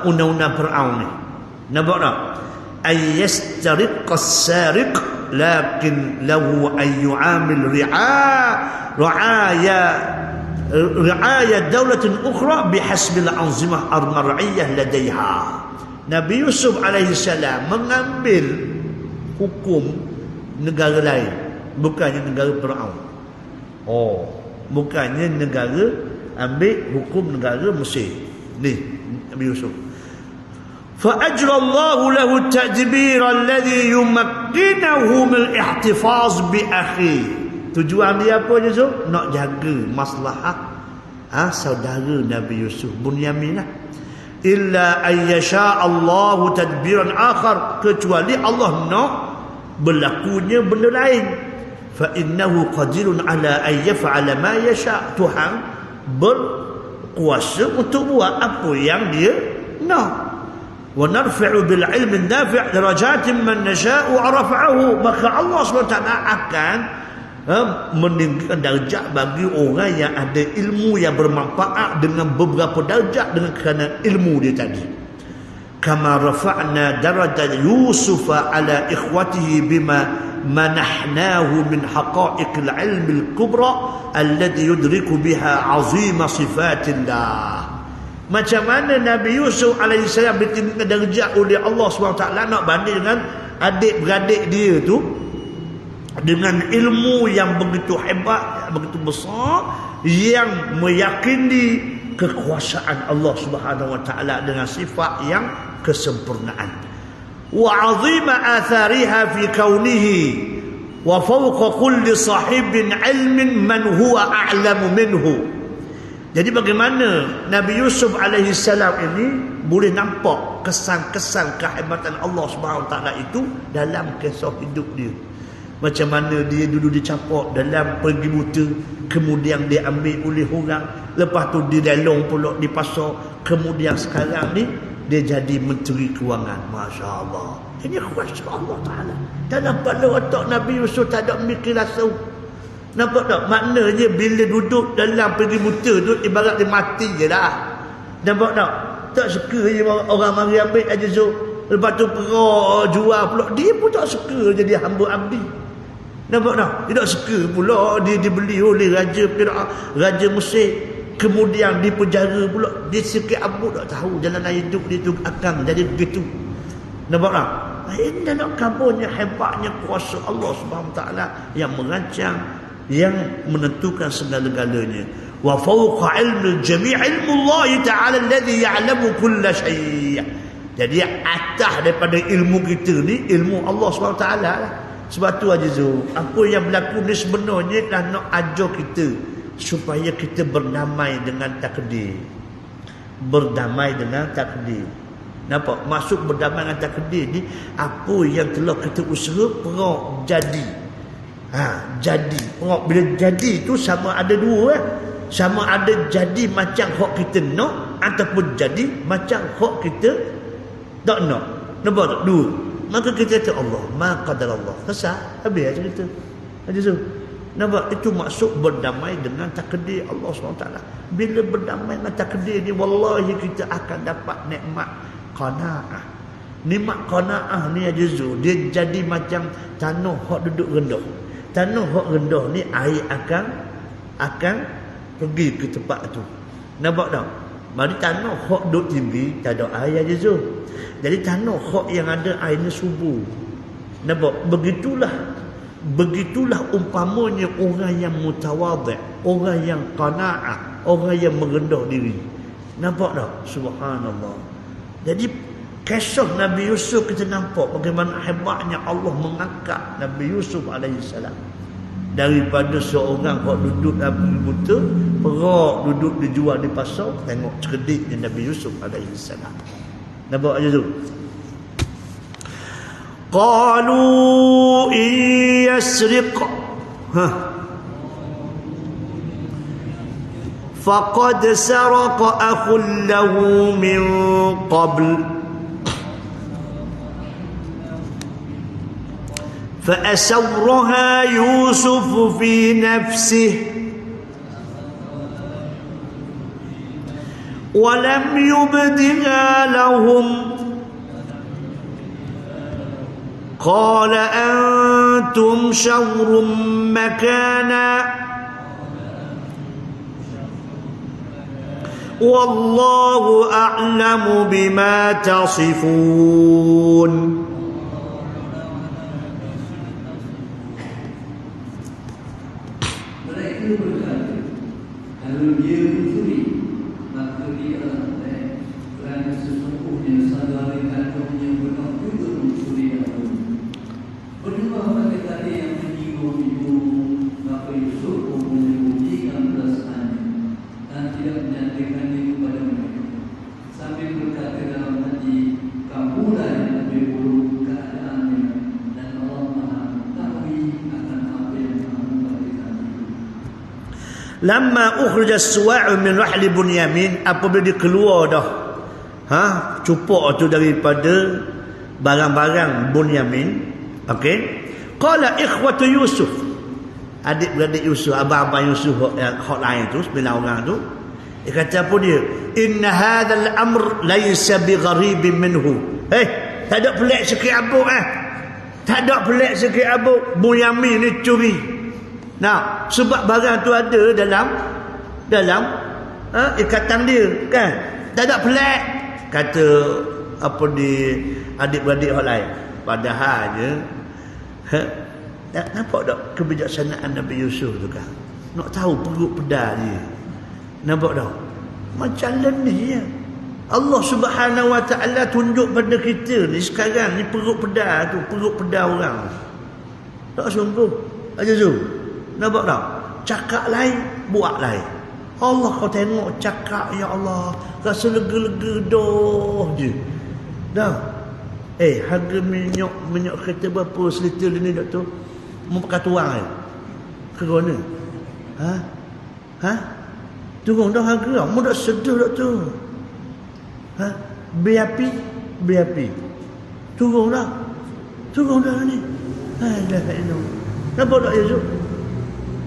undang-undang Fir'aun ni. Nampak tak? Ayyastariq as-sariq lakin lahu an yu'amil ri'aya dawlatin ukhra bihasbil anzimah al-mar'iyyah ladaiha. Nabi Yusuf alaihi salam mengambil hukum negara lain, bukannya negara Fir'aun. Bukannya negara ambil hukum negara Mesir. Ni Nabi Yusuf. فأجرى الله له التدبير الذي يمكنه من الاحتفاظ بأخيه. Tujuan dia apa Yusuf? Nak jaga maslahah saudara Nabi Yusuf Bunyamin lah. Illa ayyasha Allah tadbiran akhar, kecuali Allah nak berlakunya benda lain. Fa innahu qadirun ala an yaf'ala ma yasha. Tuhan berkuasa untuk buat apa yang dia nak. Wa narfa'u bil ilmi nafi' darajatin man nasha'u arfa'ahu. Maka Allah SWT akan meninggikan darjat bagi orang yang ada ilmu yang bermanfaat dengan beberapa darjat dengan kerana ilmu dia tadi. Kama rafa'na darajat Yusuf ala ikhwatihi bima manahnahu min haqa'iqil ilmi al-kubra alladhi yudriku biha 'azima sifatillah. Macam mana Nabi Yusuf alaihissalam ditinggikan darjat oleh Allah SWT, nak banding dengan adik-beradik dia tu dengan ilmu yang begitu hebat, begitu besar, yang meyakini kekuasaan Allah Subhanahu wa taala dengan sifat yang kesempurnaan. Wa 'azima athariha fi kaunihi wa fawqa kulli sahibin 'ilmin man huwa a'lamu minhu. Jadi bagaimana Nabi Yusuf alaihi salam ini boleh nampak kesan-kesan kehebatan Allah Subhanahu wa taala itu dalam kisah hidup dia. Macam mana dia dulu dicapak dalam pergi buta, kemudian dia ambil oleh orang, lepas tu dia dalong pula di pasar, kemudian sekarang ni dia jadi menteri kewangan. Masya Allah, ini kuasa Allah Ta'ala. Dalam pada otak Nabi Yusuf tak ada mikir rasa. Nampak tak? Maknanya bila duduk dalam pergi buta tu ibarat dia mati je lah. Nampak tak? Tak suka je orang mari ambil aja Zul, lepas tu perah jual pula. Dia pun tak suka jadi hamba abdi. Nampak tak? Dia tak suka pula dia dibeli oleh Raja Fir'aun, Raja Mesir, kemudian dipenjara pula. Dia sikit abuk tak tahu jalan hidup dia tu akan jadi begitu. Nampak tak? Ini nak kabarnya hebatnya kuasa Allah Subhanahu wa taala yang merancang, yang menentukan segala-galanya. Wa fawqa ilmi jami' ilmu Allah Ta'ala alladhi ya'lamu kulla syai'. Jadi atas daripada ilmu kita ni ilmu Allah Subhanahu wa taala lah. Sebab tu aja Zul, apa yang berlaku ni sebenarnya dah nak ajar kita supaya kita berdamai dengan takdir. Berdamai dengan takdir. Nampak? Maksud berdamai dengan takdir ni, apa yang telah kita usaha perak jadi. Jadi. Perak bila jadi tu sama ada dua. Sama ada jadi macam hak kita nak, ataupun jadi macam hak kita tak nak. Nampak tak? Dua. Maka kita kata Allah, ma qadar Allah. Kesal, habis aja kita. Aja tu. Nampak? Itu maksud berdamai dengan takdir Allah SWT. Bila berdamai dengan takdir ni, wallahi kita akan dapat nikmat qanaah. Nikmat qanaah ni aja tu. Dia jadi macam tanah hak duduk rendah. Tanah hak rendah ni air akan pergi ke tempat tu. Nampak tak? Mari tanah hak duduk tinggi tak ada air aja tu. Jadi tanah hak yang ada air ni subur. Nampak? Begitulah umpamanya orang yang mutawadhi', orang yang qanaah, orang yang merendah diri. Nampak tak? Subhanallah. Jadi kisah Nabi Yusuf kita nampak bagaimana hebatnya Allah mengangkat Nabi Yusuf alaihissalam daripada seorang yang duduk dalam buta, perak duduk dijual di pasar. Tengok cerdiknya Nabi Yusuf alaihissalam. Nampak aja tu. Qalu in yasriq faqad saraqa akhun lahu min qabl فأسرها يوسف في نفسه ولم يبدها لهم قال أنتم شر مكانا والله أعلم بما تصفون. Mereka berkata, kalau dia mencuri, maka dia adalah kerana sesungguhnya saudara kandungnya benar juga mencuri dahulu. Berdua mereka tadi yang menyinggung itu, maka Yusuf pun menyembunyikan perasaannya dan tidak menyatakannya kepada mereka. Sambil berkata dalam hati, kamulah yang lebih buruk keadaannya dan Allah Maha mengetahui akan apa yang kamu lakukan. Lamma ukhrija as-suwa'u min rahli Bunyamin, apabila dia keluar dah cupuk tu daripada barang-barang Bunyamin, okey, qala ikhwatu Yusuf, adik-beradik Yusuf, abang-abang Yusuf hak lain tu 9 orang tu, dia kata apa dia, inna hadzal amr laysa bigharibin minhu. Tak ada pelik sikit abuk tak ada pelik sikit abuk Bunyamin ni curi. Nah, sebab barang tu ada dalam ikatan dia kan. Tak ada pelik kata apa di adik-beradik hal lain. Padahalnya nampak tak kebijaksanaan Nabi Yusuf tu kan? Nak tahu perut pedar dia. Nampak tak? Macam ni ya. Allah Subhanahu Wa Taala tunjuk pada kita ni sekarang ni perut pedar tu, perut pedar orang. Tak sungguh. Aja tu. Nampak tak? Cakap lain, buat lain. Allah kau tengok cakap ya Allah, rasa lega-lega dah je. Dah. Harga minyak kereta berapa seliter ni doktor? Mau pakai tuang ke? Ke mana? Turun dah harga. Mau dah sedar doktor. BAP. Turun dah ni. Dah. Nampak tak Yusuf?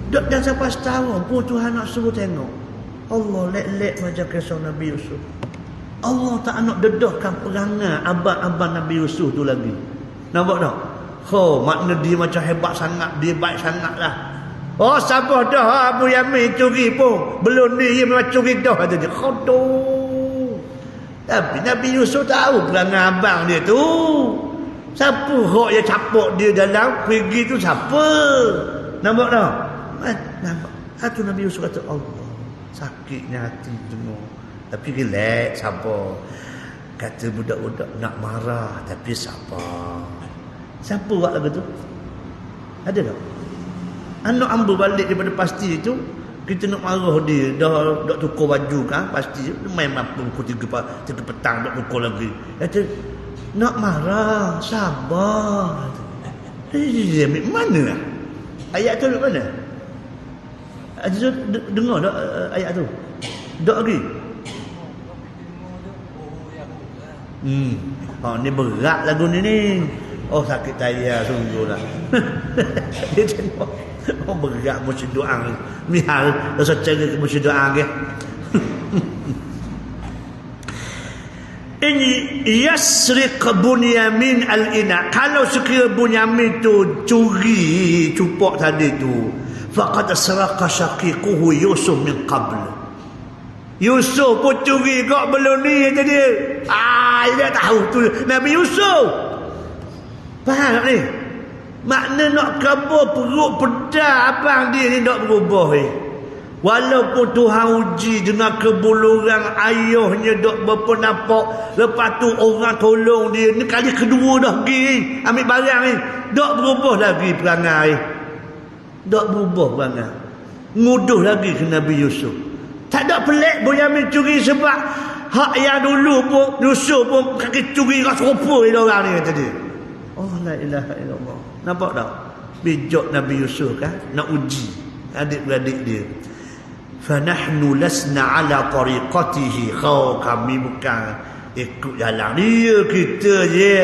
Dok dah sampai setahun pun Tuhan nak suruh tengok. Allah lek-lek macam kisah Nabi Yusuf. Allah tak nak dedahkan perangai abang-abang Nabi Yusuf tu lagi. Nampak tak? Makna dia macam hebat sangat, dia baik sangat lah. Sabar dah Abu Yamin curi pun. Belum ni dia memang curi dah kata dia. Tapi Nabi Yusuf tahu perangai abang dia tu. Siapa yang capok dia dalam pergi tu siapa? Nampak tak? Nampak. Itu Nabi Yusuf kata Allah, sakitnya hati tengok. Tapi relax, sabar. Kata budak-budak nak marah tapi sabar. Siapa buat lagu tu? Ada tak? Anak hamba balik daripada pasti tu, kita nak marah dia, dah tukar baju kan, pasti main mampu pukul 3 petang dah tukar lagi. Kata nak marah, sabar. Dia ambil mana lah? Ayat tu ambil mana? Aziz dengar tak ayat tu? Tak lagi? Ni berat lagu ni. Sakit tayar sungguh lah. Dia tengok berat musyid doa. Mihal rasa cara musyid doa ke. Ini yasriq Bunyamin al-ina. Kalau sekira Bunyamin tu curi cupok tadi tu, faqad asraqa syaqiquhu Yusuf min qabl. Yusuf pun curi kok belum ni kata dia. Dia tahu tu Nabi Yusuf. Faham tak ni? Makna nak kabur perut pedar abang dia ni nak berubah ni. Walaupun Tuhan uji dengan kebuluran ayahnya dok berapa nampak, lepas tu orang tolong dia, ni kali kedua dah pergi ambil barang ni, dok berubah lagi perangai. Dok berubah perangai. Nguduh lagi ke Nabi Yusuf. Tak ada pelik Bunyamin curi sebab hak yang dulu pun Yusuf pun kaki curi kat serupa dia orang ni kata dia. La ilaha illallah. Nampak tak? Bijak Nabi Yusuf kan nak uji adik-beradik dia. Fanahnu lasna ala tariqatihi. Kami bukan ikut jalan dia, kita je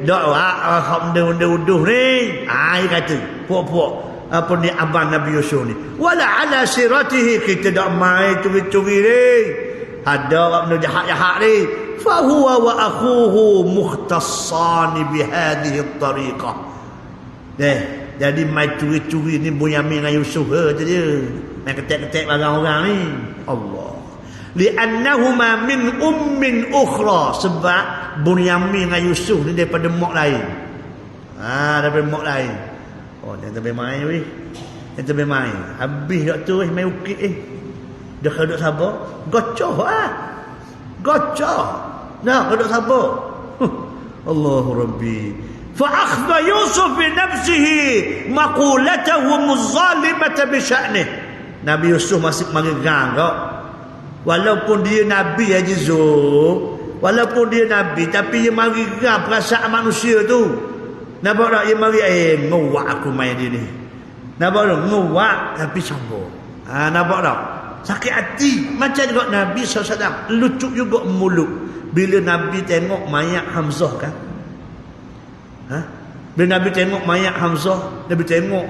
dak hak benda-benda ni. Dia kata puak-puak apa ni abang Nabi Yusuf ni. Wala ala siratihi, kita dak mai curi-curi ni. Ada orang benda jahat-jahat ni. Fahuwa wa akhuhu mukhtassani bihadhihi at-tariqah. Jadi mai curi-curi ni Bunyamin dengan Yusuf je dia. Main ketek-ketek barang orang ni. Allah. Li'annahuma min ummin ukhra, sebab Bunyamin dengan Yusuf ni daripada mak lain. Daripada mak lain. Jangan terbaik main weh. Jangan terbaik main. Habis dak tu main ukit Dah kalau duk sabar, gocoh Gocoh. Kalau duk sabar. Allahu Rabbi. Fa akhadha Yusuf bi nafsihi maqulatahu muzzalimatan bi sya'nih. Nabi Yusuf masih mengegang kau. Walaupun dia nabi Haji Zul, walaupun dia nabi, tapi dia mari geram perasaan manusia tu. Nampak tak dia mari nguak aku main dia ni. Nampak tak nguak tapi sabar. Nampak tak? Sakit hati macam juga Nabi SAW. Lucu juga mulut bila Nabi tengok mayat Hamzah kan. Bila Nabi tengok mayat Hamzah, Nabi tengok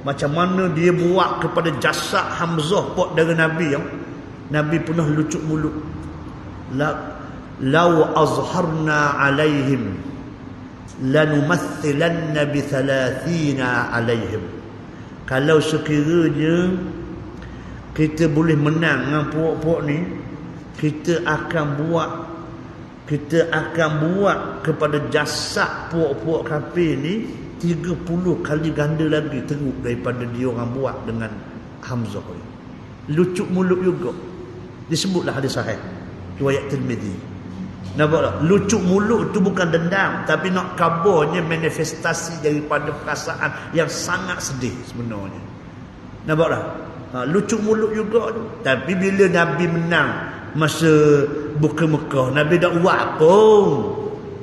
macam mana dia buat kepada jasad Hamzah pot dari Nabi yang Nabi pernah lucu mulut. Law azharna alaihim lanumathilanna bi 30 alaihim. Kalau sekiranya kita boleh menang dengan puak-puak ni, kita akan buat kepada jasad puak-puak kafir ni 30 kali ganda lagi teruk daripada dia orang buat dengan Hamzah ni. Lucuk mulut juga. Disebutlah hadis sahih riwayat Tirmizi. Nampak tak? Lucuk mulut tu bukan dendam, tapi nak kabarnya manifestasi daripada perasaan yang sangat sedih sebenarnya. Nampak tak? Lucuk mulut juga tu. Tapi bila Nabi menang masa buka Mekah, Nabi tak buat pun.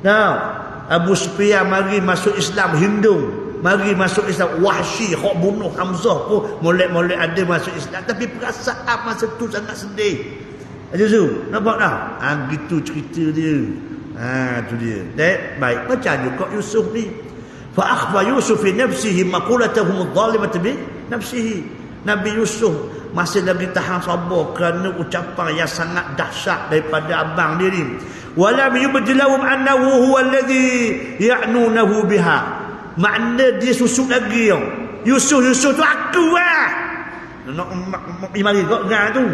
Nah, Abu Sufyan mari masuk Islam, Hindu mari masuk Islam, Wahsy hok bunuh Hamzah pun molek-molek ada masuk Islam, tapi perasaan masa tu sangat sedih. Ada tu, nampak tak? Gitu cerita dia. Tu dia. Baik, macam juga Yusuf ni. Fa akhfa Yusuf fi nafsihi maqulatuhum adh-dhalimah bi nafsihi. Nabi Yusuf masih lagi tahan sabar kerana ucapan yang sangat dahsyat daripada abang dia ni. Walam yubdilahum annahu huwa alladhi ya'nunahu biha. Makna dia susuk lagi tau. Yusuf tu aku lah. Nak mari kau dengar tu.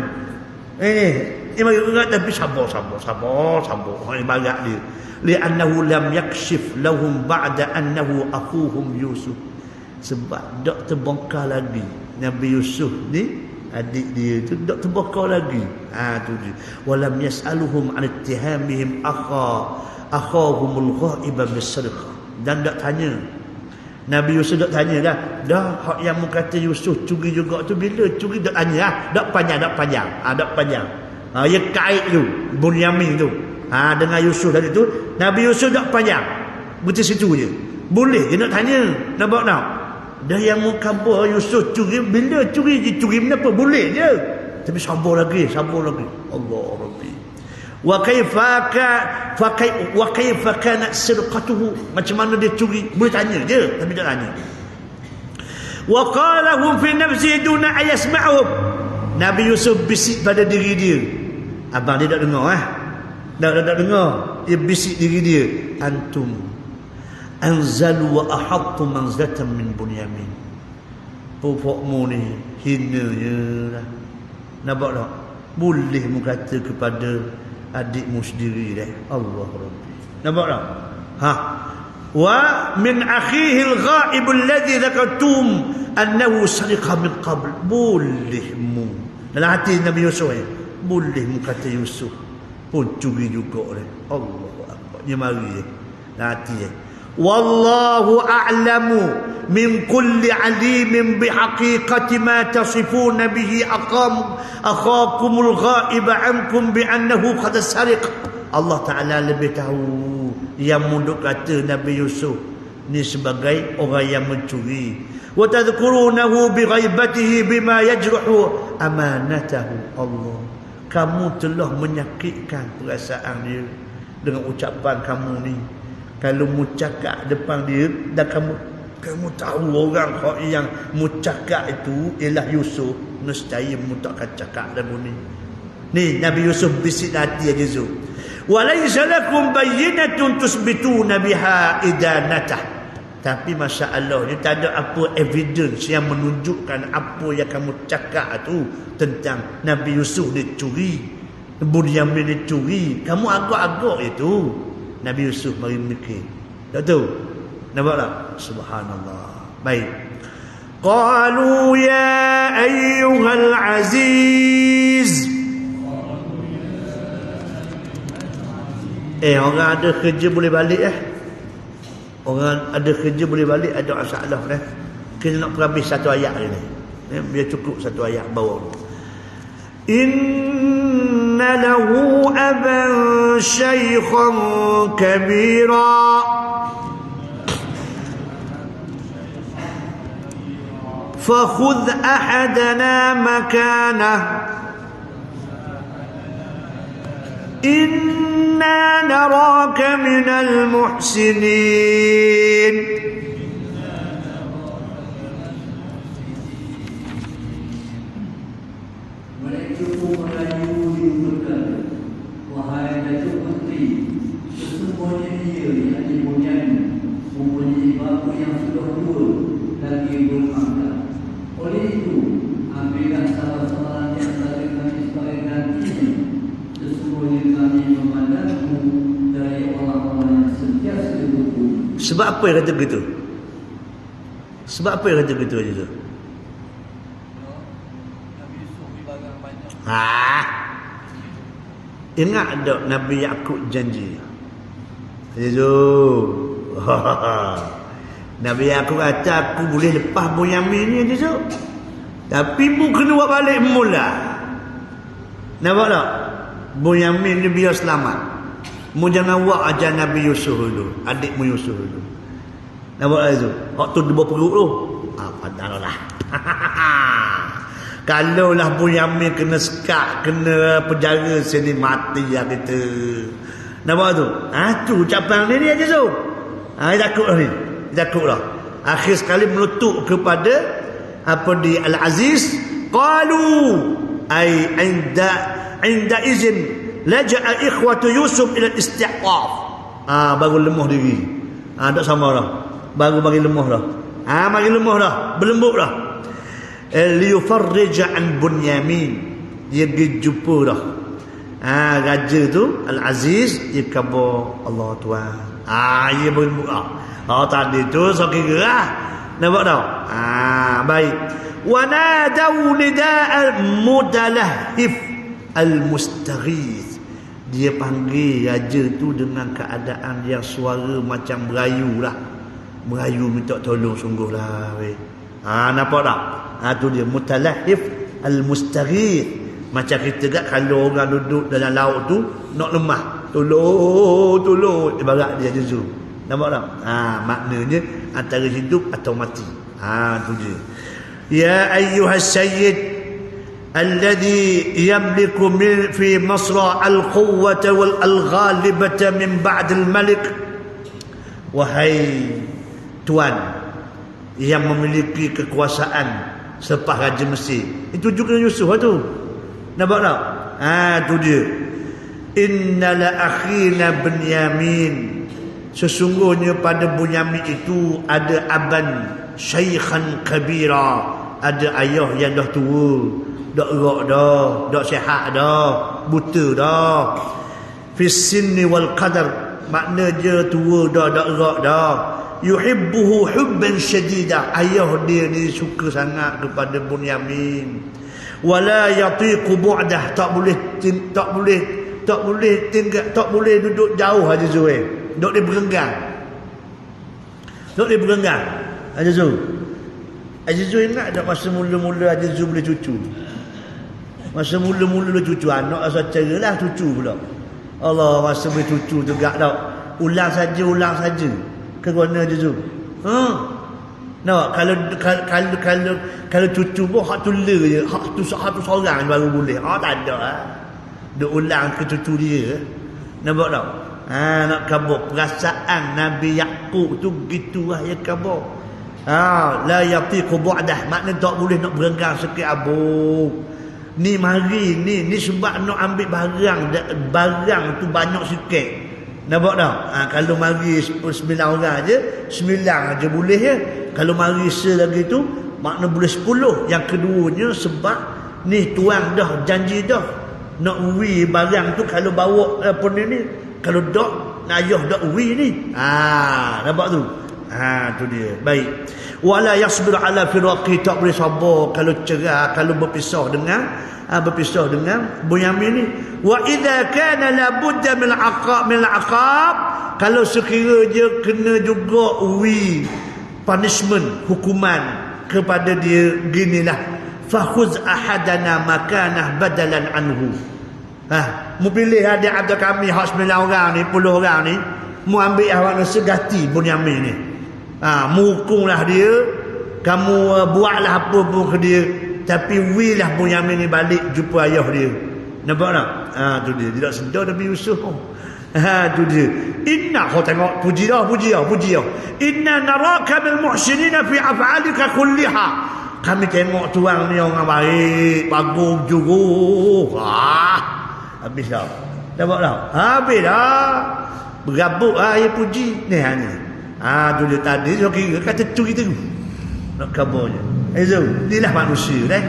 Mari dengar tapi sabar. Ini barak dia. Li'annahu lam yakshif lahum ba'da annahu akhuhum Yusuf. Sebab tak terbongkar lagi Nabi Yusuf ni adik dia tu tak terbongkar lagi. Tu dia. Walam yas'aluhum 'an ittihamihim akhahumul ghaiba bis-sirqah. Dan tak tanya. Nabi Yusuf tak tanya dah hak yang mu kata Yusuf curi juga tu bila curi tak tanya dak panjang. Ya kait tu Bunyamin tu. Dengan Yusuf tadi tu Nabi Yusuf tak panjang. Berarti situ je. Boleh dia nak tanya. Nampak tak? Dah yang mu khabar Yusuf curi bila curi kenapa boleh je. Tapi sabar lagi. Allah Rabbi. Wa kaifa kanat sirqatuhu, macam mana dia curi, boleh tanya je tapi tak tanya. Wa qala hum fi nafsihi duna ayasma'uhum. Nabi Yusuf bisik pada diri dia. Abang dia tak dengar tak dengar. Dia bisik diri dia, antum anzalu wa ahattu manzatan min Bunyamin. Pupukmu ni hinanya lah. Nampak tak? Boleh mu kata kepada adikmu sendiri dah. Allah Rabbi. Nampak tak? Wa min akhihi al-ghaib alladhi dhakartum annahu sariqa min qabl. Bolehmu dalam hati Nabi Yusuf bolehmu kata Yusuf pun curi juga dah. Allahu akbar. Dia mari dalam hati wallahu a'lamu min kulli alimin bihaqiqati ma tasifuna bihi akhakumul ghaiba ankum bi annahu qad sariq. Allah Ta'ala lebih tahu yang munduk kata Nabi Yusuf ni sebagai orang yang mencuri. Wa tadhkurunahu bi ghaibatihi bima yajruhu amanatahu. Allah, kamu telah menyakitkan perasaan dia dengan ucapan kamu ni. Kalau mu cakap depan dia dan kamu tahu orang yang mu cakap itu ialah Yusuf, nescaya mu takkan cakap lagu ni. Ni Nabi Yusuf bisik hati aja Yusuf. Walaysa lakum bayyinatun tusbituna biha idanatah. Tapi masya-Allah, tak ada apa evidence yang menunjukkan apa yang kamu cakap tu tentang Nabi Yusuf ni curi, Bunyamin ni curi. Kamu agak-agak itu. Nabi Yusuf mari mikir. Tak tahu. Nampak tak? Subhanallah. Baik. Qalu ya ayyuhal aziz. Orang ada kerja boleh balik Orang ada kerja boleh balik, ada masalah kena nak perhabis satu ayat ni. Biar cukup satu ayat bawah. Inna lahu aban shaykhan kabira fakhudh ahadana makanah inna naraka minal muhsinin. Sebab apa dia kata begitu? Sebab apa dia kata begitu Haji Zul? Nabi Yusuf beli barang banyak. Ingat tak Nabi Yaqub janji? Haji Zul. Nabi Yaqub kata aku boleh lepas Bunyamin ni Haji Zul. Tapi mu kena buat balik mula. Nampak tak? Bunyamin ni biar selamat. Mu jangan buat ajar Nabi Yusuf dulu, adikmu Yusuf dulu. Nampak tak itu? Hak tu dia berperuk tu. Padahlah. Kalau lah Bunyamin kena sekat, kena penjara sini mati ya kita. Nampak tu? Tu ucapan ni aja tu. Takut lah ni. Takut lah. Akhir sekali meletup kepada apa di Al-Aziz. Qalu ay inda izin laja'a ikhwatu Yusuf ila istiqaf. Baru lemah diri. Tak sama dah. Baru bagi lemah dah. Bagi lemah dah. Berlembut dah. Liyufarrija an Bunyamin. Dia pergi jumpa dah. Raja tu Al-Aziz dia khabar Allah Tuhan. Dia berlembut dah. Tadi tu so kira lah. Nampak tak? Baik. Wa nadau nida'a mudalahif al-mustaghith. Dia panggil raja tu dengan keadaan yang suara macam merayu lah. Merayu minta tolong sungguh lah. Nampak tak? Tu dia mutalahif al-mustaghith. Macam kita kan kalau orang duduk dalam laut tu nak lemah, tolong ibarat dia tu. Nampak tak? Maknanya antara hidup atau mati. Tu dia. Ya ayyuhas sayyid الذي يملك في مصر القوة والغالبة من بعد الملك. Wahai tuan yang memiliki kekuasaan selepas Raja Mesir. Itu juga Yusuf tu. Nampak tak? Tu dia. Inna la akhina Bunyamin. Sesungguhnya pada Bunyamin itu ada aban syaikhan kabira. Ada ayah yang dah tua. Dak gerak dah, dak sihat dah, buta dah. Fi sinni wal qadar, makna dia tua dah, dak gerak dah. Yuhibbuhu hubban syadida. Ayah dia ni suka sangat kepada Bunyamin. Wala yatiqu bu'dah, tak boleh tinggal, tak boleh duduk jauh Haji Zul. Duk dia berenggang. Haji Zul. Haji Zul ingat tak masa mula-mula Haji Zul boleh cucu? Masa mula-mula cucu anak asal ceralah cucu pula. Allah, masa boleh cucu juga tak. Ulang saja. Ke mana je tu? Nampak kalau cucu pun hak tula je, hak tu seorang baru boleh. Tak ada lah. Dia ulang ke cucu dia. Nampak tak? Nak khabar perasaan Nabi Yaqub tu gitulah ya khabar. La yatiqu bu'dah, makna tak boleh nak berenggang sikit abu. Ni mari ni sebab nak ambil barang tu banyak sikit. Nampak tak? Kalau mari 9 orang je, 9 je boleh ya. Kalau mari lagi tu makna boleh 10. Yang keduanya sebab ni tuan dah janji dah nak uwi barang tu. Kalau bawa apa ni kalau dak ayah dak uwi ni. Nampak tu? Tu dia. Baik. Wala yasbir ala firaqi, tak boleh sabar kalau cerah, kalau berpisah dengan Bunyamin ni. Wa idza kana la budda min al-aqab, kalau sekiranya kena juga uwi punishment, hukuman kepada dia, ginilah, fakhuz ahadana makanah badalan anhu. Mu pilih ada kami hak 9 orang ni, 10 orang ni, mu ambil awak nasi ganti Bunyamin ni. Mukunglah dia, kamu buatlah apa pun ke dia, tapi wilah Bunyamin ni balik jumpa ayah dia. Nampak tak? Tu dia. Tidak sedar Nabi Yusuf. Tu dia. Inna, kau tengok, puji dah. Inna naraka bil muhsinina fi af'alika kulliha. Kami tengok tuan ni orang baik, bagus juga. Habis dah. Nampak tak? Habis dah. Berabuk ya puji. Ni hanya. Tu dia tadi so kira kata tu kita nak kabarnya. Inilah manusia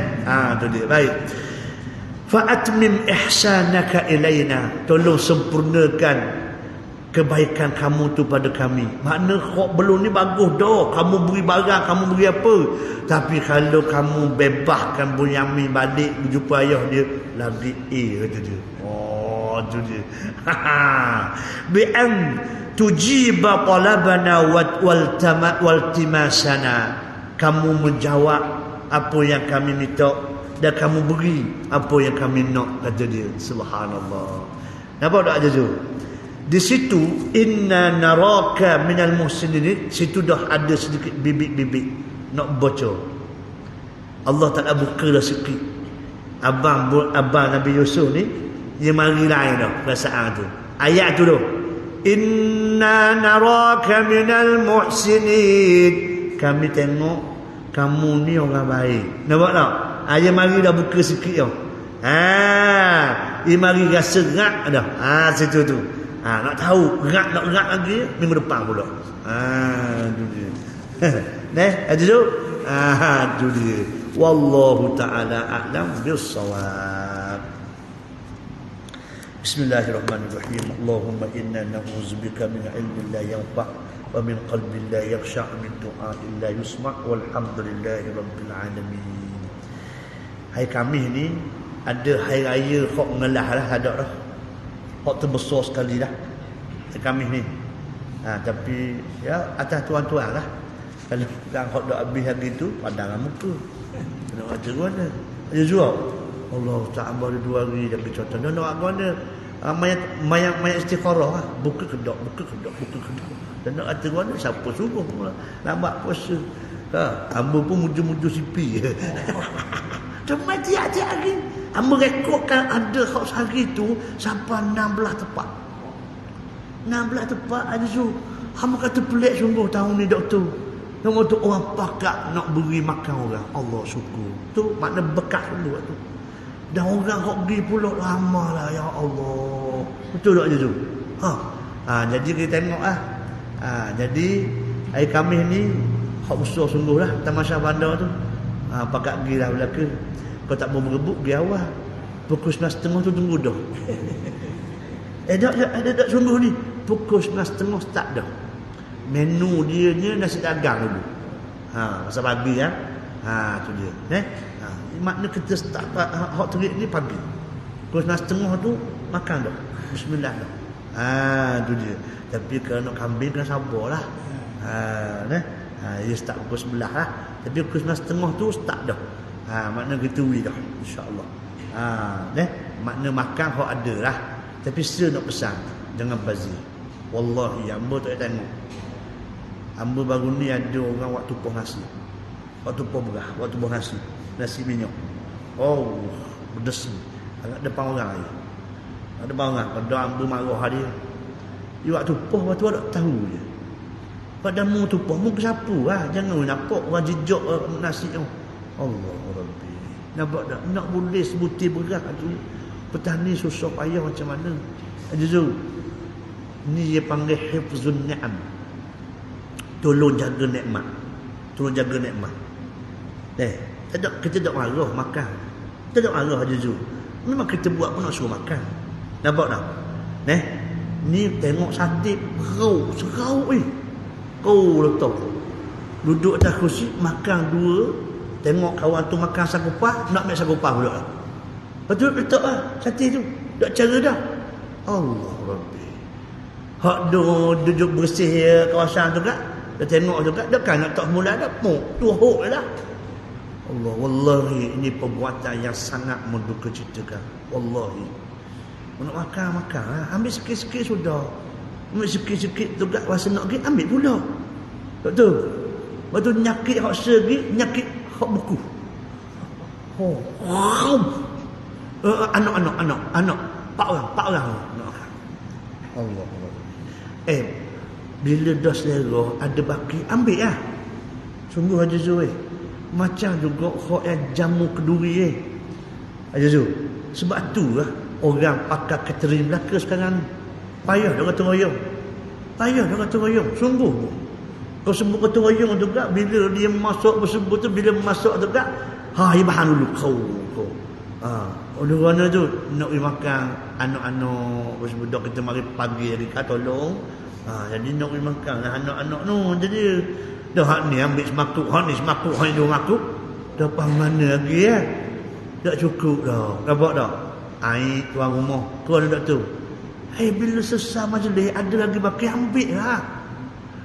tu dia. Baik. Fa atmim ihsanaka ilaina, tolong sempurnakan kebaikan kamu tu pada kami. Makna kok belum ni bagus dah. Kamu beri barang, kamu beri apa. Tapi kalau kamu bebaskan Bunyamin balik jumpa ayah dia, lagi kata dia. Oh, tu dia. Bi'an tujiba talabana wal timasana. Kamu menjawab apa yang kami minta dan kamu beri apa yang kami nak, kata dia. Subhanallah. Nampak tak aja tu? Di situ inna naraka minal muhsinin, situ dah ada sedikit bibit-bibit nak baca. Allah Taala bukalah sikit. Abang Nabi Yusuf ni dia mari lain dah perasaan tu. Ayat tu tu. Inna naraka minal muhsinin. Kami tengok kamu ni orang baik. Nampak tak? Ayat mari dah buka sikit tau. Dia mari rasa gerak dah. Situ tu. Nak tahu nak gerak lagi minggu depan pula. Tu dia. Ada tu? Tu dia. Wallahu ta'ala a'lam bis-shawab. Bismillahirrahmanirrahim. Allahumma inna na'udzubika min ilmin la yanfa' wa min qalbin la yakhsha' min du'a'in la yusma' walhamdulillahi rabbil alamin. Hai kami ni ada hari raya hok ngelah lah, ada dah. Hak terbesar sekali dah kami ni. Tapi ya atas tuan-tuan lah. Kalau orang hak dah habis hari tu padang muka. Nak macam mana? Dia jual. Allah Ta'ala ada 2 hari dah contoh. Nak mana? Mayat istikharah lah. Buka kedok. Dan nak kata mana? Siapa suruh pula. Lambat puasa. Hamba pun muju-muju sipi. Cuma tiap-tiap hari hamba rekodkan ada hak sehari tu sampai 16 tepat. 16 tepat ada tu. Hamba kata pelik sungguh tahun ni doktor. Nama tu orang pakak nak beri makan orang. Allah syukur. Tu makna bekas dulu tu. Dan orang hak beri pula lama lah, ya Allah. Betul tak je tu? Jadi kita tengok lah. Jadi hari Khamis ni hak besar sungguh lah tamasya bandar tu. Pakak pergi lah belakang. Kau tak mau berebut, pergi awal. Pukul 9.30 tu tunggu dah. Tak sungguh ni. Pukul 9.30 start dah. Menu dia ni nasi dagang dulu. Masa pagi ya. Tu dia. Makna kita start hak terik ni pagi. Pukul 9.30 tu makan dah. Bismillah dah. Tu dia. Tapi kalau nak kambing kena sabarlah. Dia start pukul 11 lah. Tapi pukul 9.30 tu start dah. Makna kita dah insya-Allah. Makna makan hak ada lah. Tapi saya nak pesan jangan bazir. Wallahi hamba tak tengok. Hamba baru ni ada orang waktu tumpah nasi. Waktu tumpah beras, waktu tumpah nasi minyak. Oh, pedas. Agak depan orang ni. Ada orang pada hamba marah dia. Dia waktu tumpah waktu ada tahu je. Pada mu tumpah mu ke siapa lah. Jangan nampak orang jejak nasi tu. Allah Rabbi. Nampak tak? Nak boleh sebutir beras tu. Petani susah payah macam mana. Ajazul. Ni dia panggil hifzun ni'am. Tolong jaga nikmat. Tolong jaga nikmat. Kita tak marah makan. Kita tak marah Ajazul. Memang kita buat pun nak suruh makan. Nampak tak? Ni tengok sate serau Kau letak. Duduk atas kursi makan 2. Tengok kawan tu makan sakupah, nak ambil sakupah pula lah. Betul letak lah sate tu. Tak cara dah. Allah Rabbi. Hak duduk bersih kawasan tu kan. Dah tengok juga. Dah kan nak tak mula dah. Tu hok dah. Allah. Wallahi ini perbuatan yang sangat menduka citakan. Wallahi. Nak makan lah. Ambil sikit-sikit sudah. Ambil sikit-sikit tu kat rasa nak pergi. Ambil pula. Betul. Lepas tu nyakit hak segi. Nyakit hak buku. Anak. Pak orang. Allah. Bila dah selera ada baki, ambil lah. Sungguh Haji Zul. Macam juga hak yang jamu keduri Haji Zul. Sebab tu lah orang pakai catering Melaka sekarang. Payah dah kata royong. Sungguh. Kau sebut kata royong juga bila dia masuk bersebut tu, bila masuk juga bahan dulu kau. Oleh kerana tu nak pergi makan anak-anak budak kita mari pagi hari tolong. Jadi nak pergi makan anak-anak tu. Jadi dah hak ni ambil semakuk, hak ni semakuk, hak ni 2 makuk. Dah mana lagi ya? Tak cukup dah. Nampak tak? Air tuan rumah. Tuan dak tu. Bila selesai majlis ada lagi baki ambil lah.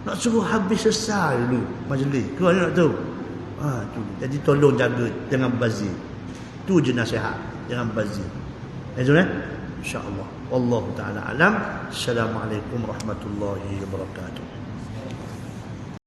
Nak suruh habis selesai dulu majlis. Tuan nak tu. Tu. Jadi tolong jaga jangan bazir. Tu je nasihat, jangan bazir. InsyaAllah. Wallahu ta'ala alam. Assalamualaikum warahmatullahi wabarakatuh.